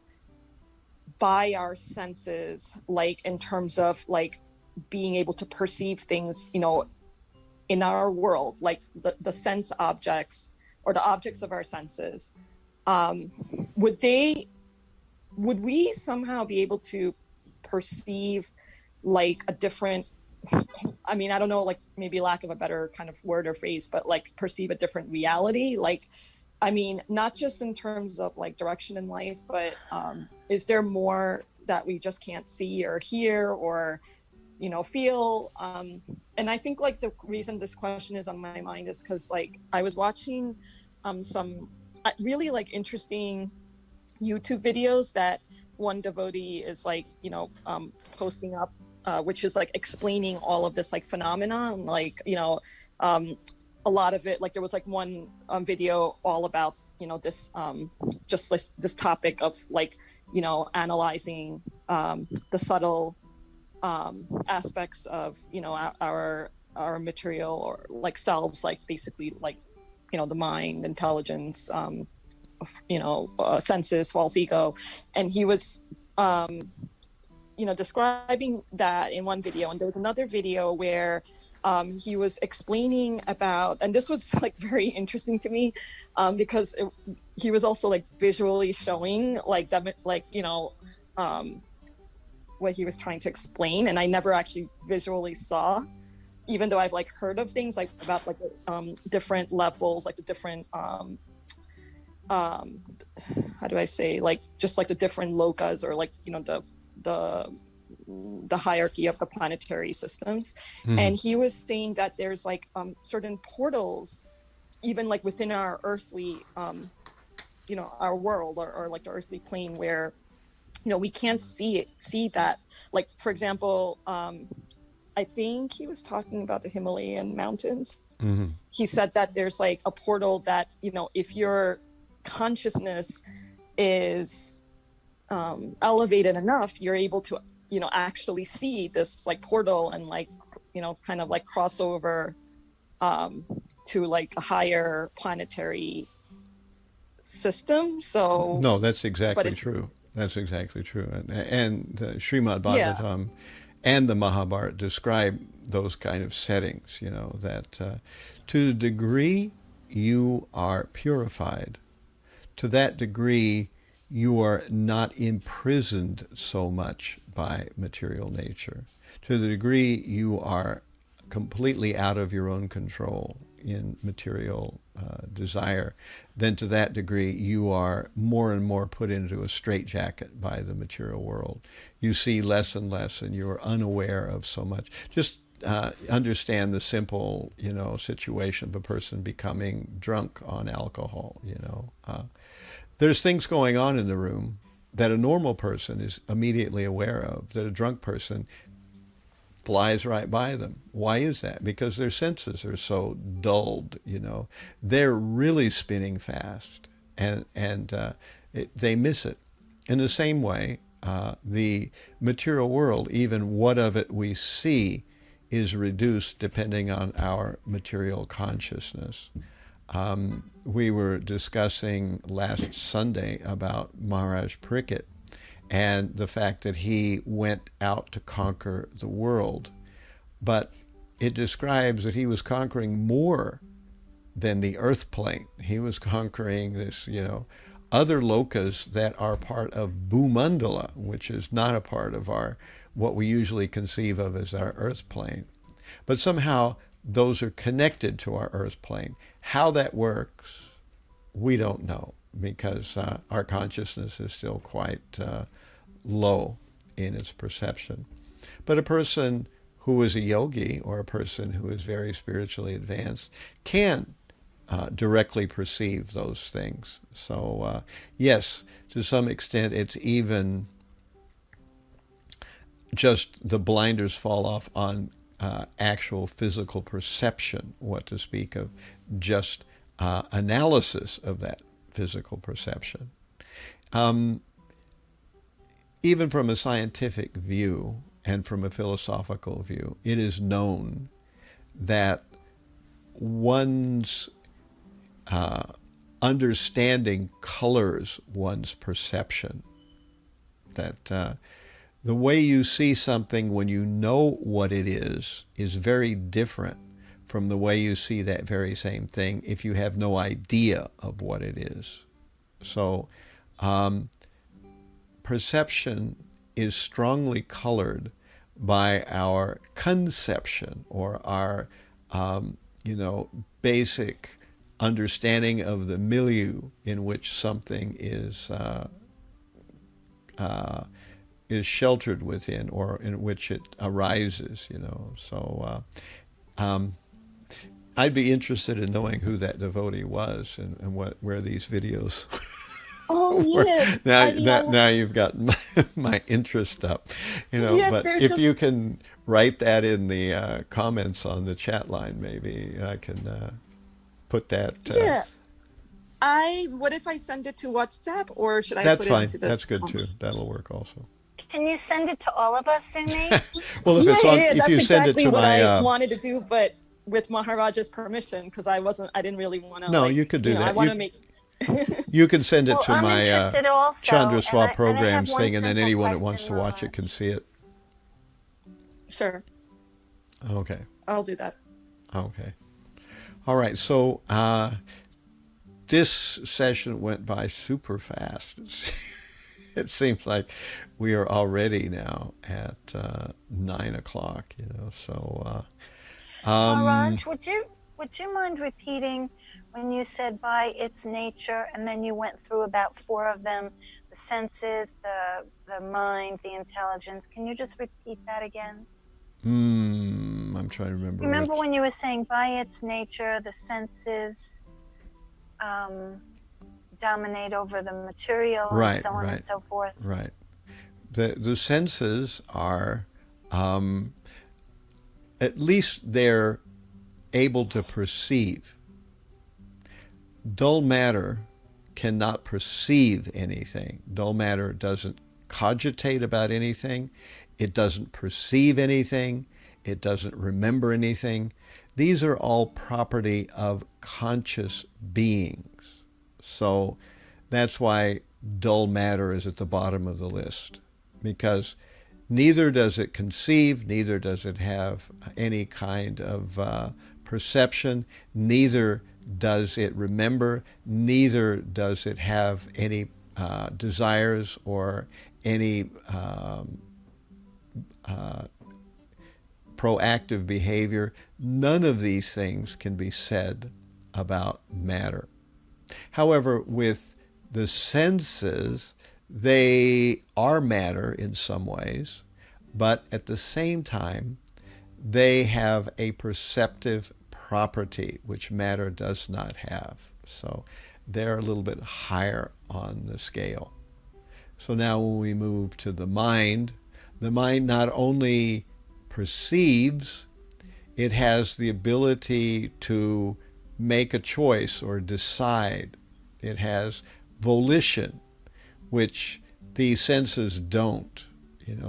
by our senses, in terms of being able to perceive things, in our world, the sense objects or the objects of our senses. Would we somehow be able to perceive like a different, I mean, I don't know, like maybe lack of a better kind of word or phrase, but like perceive a different reality. Like, I mean, not just in terms of like direction in life, but is there more that we just can't see or hear or, you know, feel? And I think like the reason this question is on my mind is because like I was watching some really like interesting YouTube videos that one devotee is like, you know, posting up, which is like explaining all of this like phenomenon, like, you know, a lot of it, like there was like one video all about, you know, this just this topic of like, you know, analyzing the subtle aspects of, you know, our material or like selves, like basically like, you know, the mind, intelligence, you know, senses, false ego. And he was you know, describing that in one video, and there was another video where he was explaining about, and this was like very interesting to me because he was also like visually showing like that, like, you know, what he was trying to explain, and I never actually visually saw, even though I've like heard of things like about like different levels, like the different how do I say, like just like the different lokas, or like, you know, the hierarchy of the planetary systems. And he was saying that there's like certain portals even like within our earthly you know, our world, or like the earthly plane, where, you know, we can't see that. Like, for example, I think he was talking about the Himalayan mountains. He said that there's like a portal that, you know, if your consciousness is elevated enough, you're able to, you know, actually see this like portal and like, you know, kind of like cross over to like a higher planetary system. So no, that's exactly true. That's exactly true. And Srimad Bhagavatam and the Mahabharata describe those kind of settings, you know, that to the degree you are purified, to that degree you are not imprisoned so much by material nature. To the degree you are completely out of your own control in material desire, then to that degree you are more and more put into a straitjacket by the material world. You see less and less, and you're unaware of so much. Just understand the simple, you know, situation of a person becoming drunk on alcohol. You know, there's things going on in the room that a normal person is immediately aware of, that a drunk person flies right by them. Why is that? Because their senses are so dulled, you know. They're really spinning fast, and they miss it. In the same way, the material world, even what of it we see, is reduced depending on our material consciousness. We were discussing last Sunday about Maharaj Pariksit and the fact that he went out to conquer the world. But it describes that he was conquering more than the earth plane. He was conquering this, you know, other lokas that are part of Bhumandala, which is not a part of our, what we usually conceive of as our earth plane. But somehow those are connected to our earth plane. How that works, we don't know, because our consciousness is still quite low in its perception. But a person who is a yogi, or a person who is very spiritually advanced, can directly perceive those things. So yes, to some extent it's even just the blinders fall off on actual physical perception, what to speak of just analysis of that physical perception. Even from a scientific view and from a philosophical view, it is known that one's understanding colors one's perception. That the way you see something when you know what it is very different from the way you see that very same thing if you have no idea of what it is. So perception is strongly colored by our conception or our, basic understanding of the milieu in which something is sheltered within, or in which it arises. So I'd be interested in knowing who that devotee was and where these videos. Oh yeah. Now you've got my interest up, Yeah, But they're if just- you can write that in the comments on the chat line, maybe I can put that. Yeah. What if I send it to WhatsApp, or should I That's put fine. it into this? That's good too. That'll work also. Can you send it to all of us, Sumi? Well, if Yeah, it's on, yeah, if that's you send exactly it to what my, I wanted to do, but with Maharaja's permission, because I didn't really want to. No, you could do that. I want You- to make. you can send it Well, to I'm my interested also, Chandra and I Swap have programs one thing, and then simple anyone that wants to question, watch it can see it. Sure, Okay. I'll do that. Okay. All right. So this session went by super fast. It seems like we are already now at 9 o'clock. So. Maharaj, would you mind repeating when you said by its nature, and then you went through about 4 of them, the senses, the mind, the intelligence. Can you just repeat that again? I'm trying to remember. Remember which. when you were saying by its nature, the senses dominate over the material, Right, and so on right, and so forth? Right. The senses are, at least they're able to perceive. Dull matter cannot perceive anything. Dull matter doesn't cogitate about anything. It doesn't perceive anything. It doesn't remember anything. These are all property of conscious beings. So that's why dull matter is at the bottom of the list, because neither does it conceive, neither does it have any kind of perception, neither does it remember, neither does it have any desires or any proactive behavior. None of these things can be said about matter. However, with the senses, they are matter in some ways, but at the same time, they have a perceptive property which matter does not have. So they're a little bit higher on the scale. So now when we move to the mind not only perceives, it has the ability to make a choice or decide. It has volition, which the senses don't.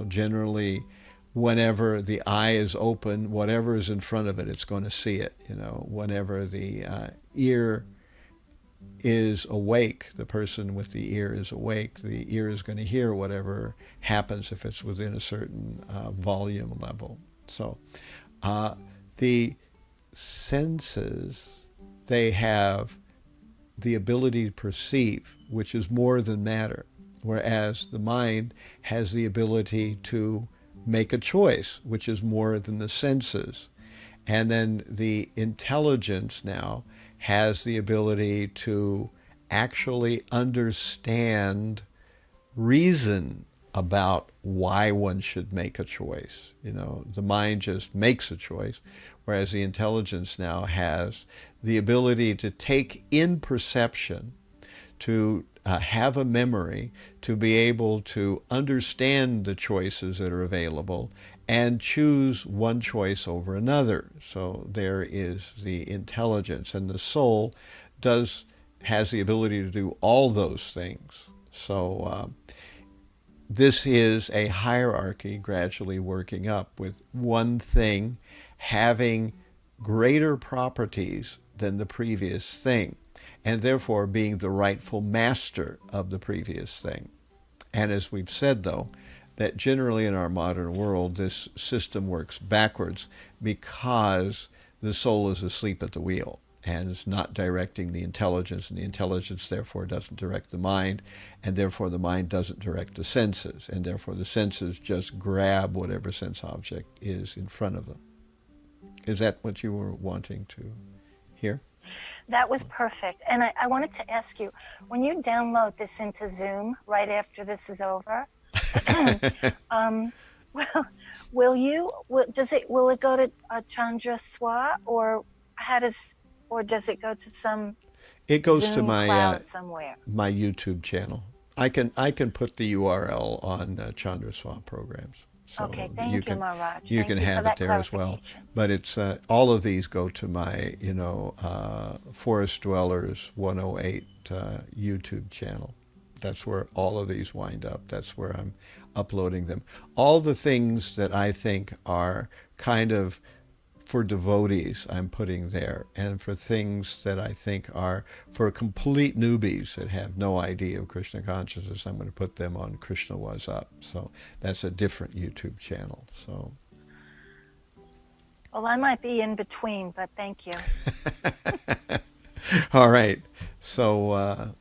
Generally, whenever the eye is open, whatever is in front of it, it's going to see it. Whenever the ear is awake, the person with the ear is awake, the ear is going to hear whatever happens if it's within a certain volume level. So the senses, they have the ability to perceive, which is more than matter, whereas the mind has the ability to make a choice, which is more than the senses. And then the intelligence now has the ability to actually understand, reason about why one should make a choice. The mind just makes a choice, whereas the intelligence now has the ability to take in perception, to have a memory, to be able to understand the choices that are available and choose one choice over another. So there is the intelligence, and the soul has the ability to do all those things. So this is a hierarchy gradually working up, with one thing having greater properties than the previous thing, and therefore being the rightful master of the previous thing. And as we've said, though, that generally in our modern world, this system works backwards because the soul is asleep at the wheel. and is not directing the intelligence, and the intelligence therefore doesn't direct the mind, and therefore the mind doesn't direct the senses, and therefore the senses just grab whatever sense object is in front of them. Is that what you were wanting to hear? That was perfect. And I wanted to ask you, when you download this into Zoom right after this is over, well, will it go to Chandra Swa, or does it go to some It goes Zoom to my cloud somewhere? my YouTube channel. I can put the URL on Chandra Swa programs. So Okay, thank you, Maharaj. You Thank can you for have it that there as well. clarification. But it's all of these go to my Forest Dwellers 108 YouTube channel. That's where all of these wind up. That's where I'm uploading them. All the things that I think are kind of for devotees, I'm putting there. And for things that I think are for complete newbies that have no idea of Krishna consciousness, I'm going to put them on Krishna Was Up. So that's a different YouTube channel. So. Well, I might be in between, but thank you. All right. So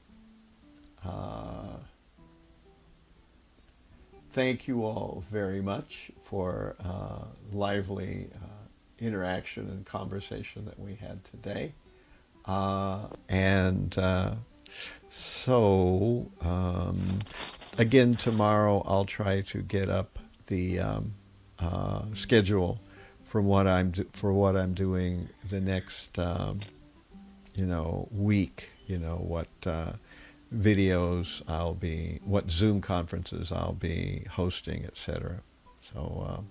thank you all very much for lively interaction and conversation that we had today. Again, tomorrow I'll try to get up the schedule for what I'm doing the next week. What videos what Zoom conferences I'll be hosting, etc. So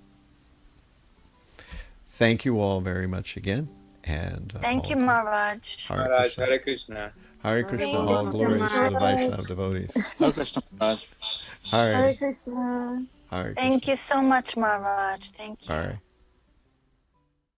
thank you all very much again, and Thank you, Maharaj. Maharaj, Hare Krishna. Hare Krishna, Hare all Krishna, glories to the Maharaj. Vaishnava devotees. Hare Krishna Maharaj. Hare Hare Krishna. Hare Thank Krishna. you so much, Maharaj. Thank you. Hare.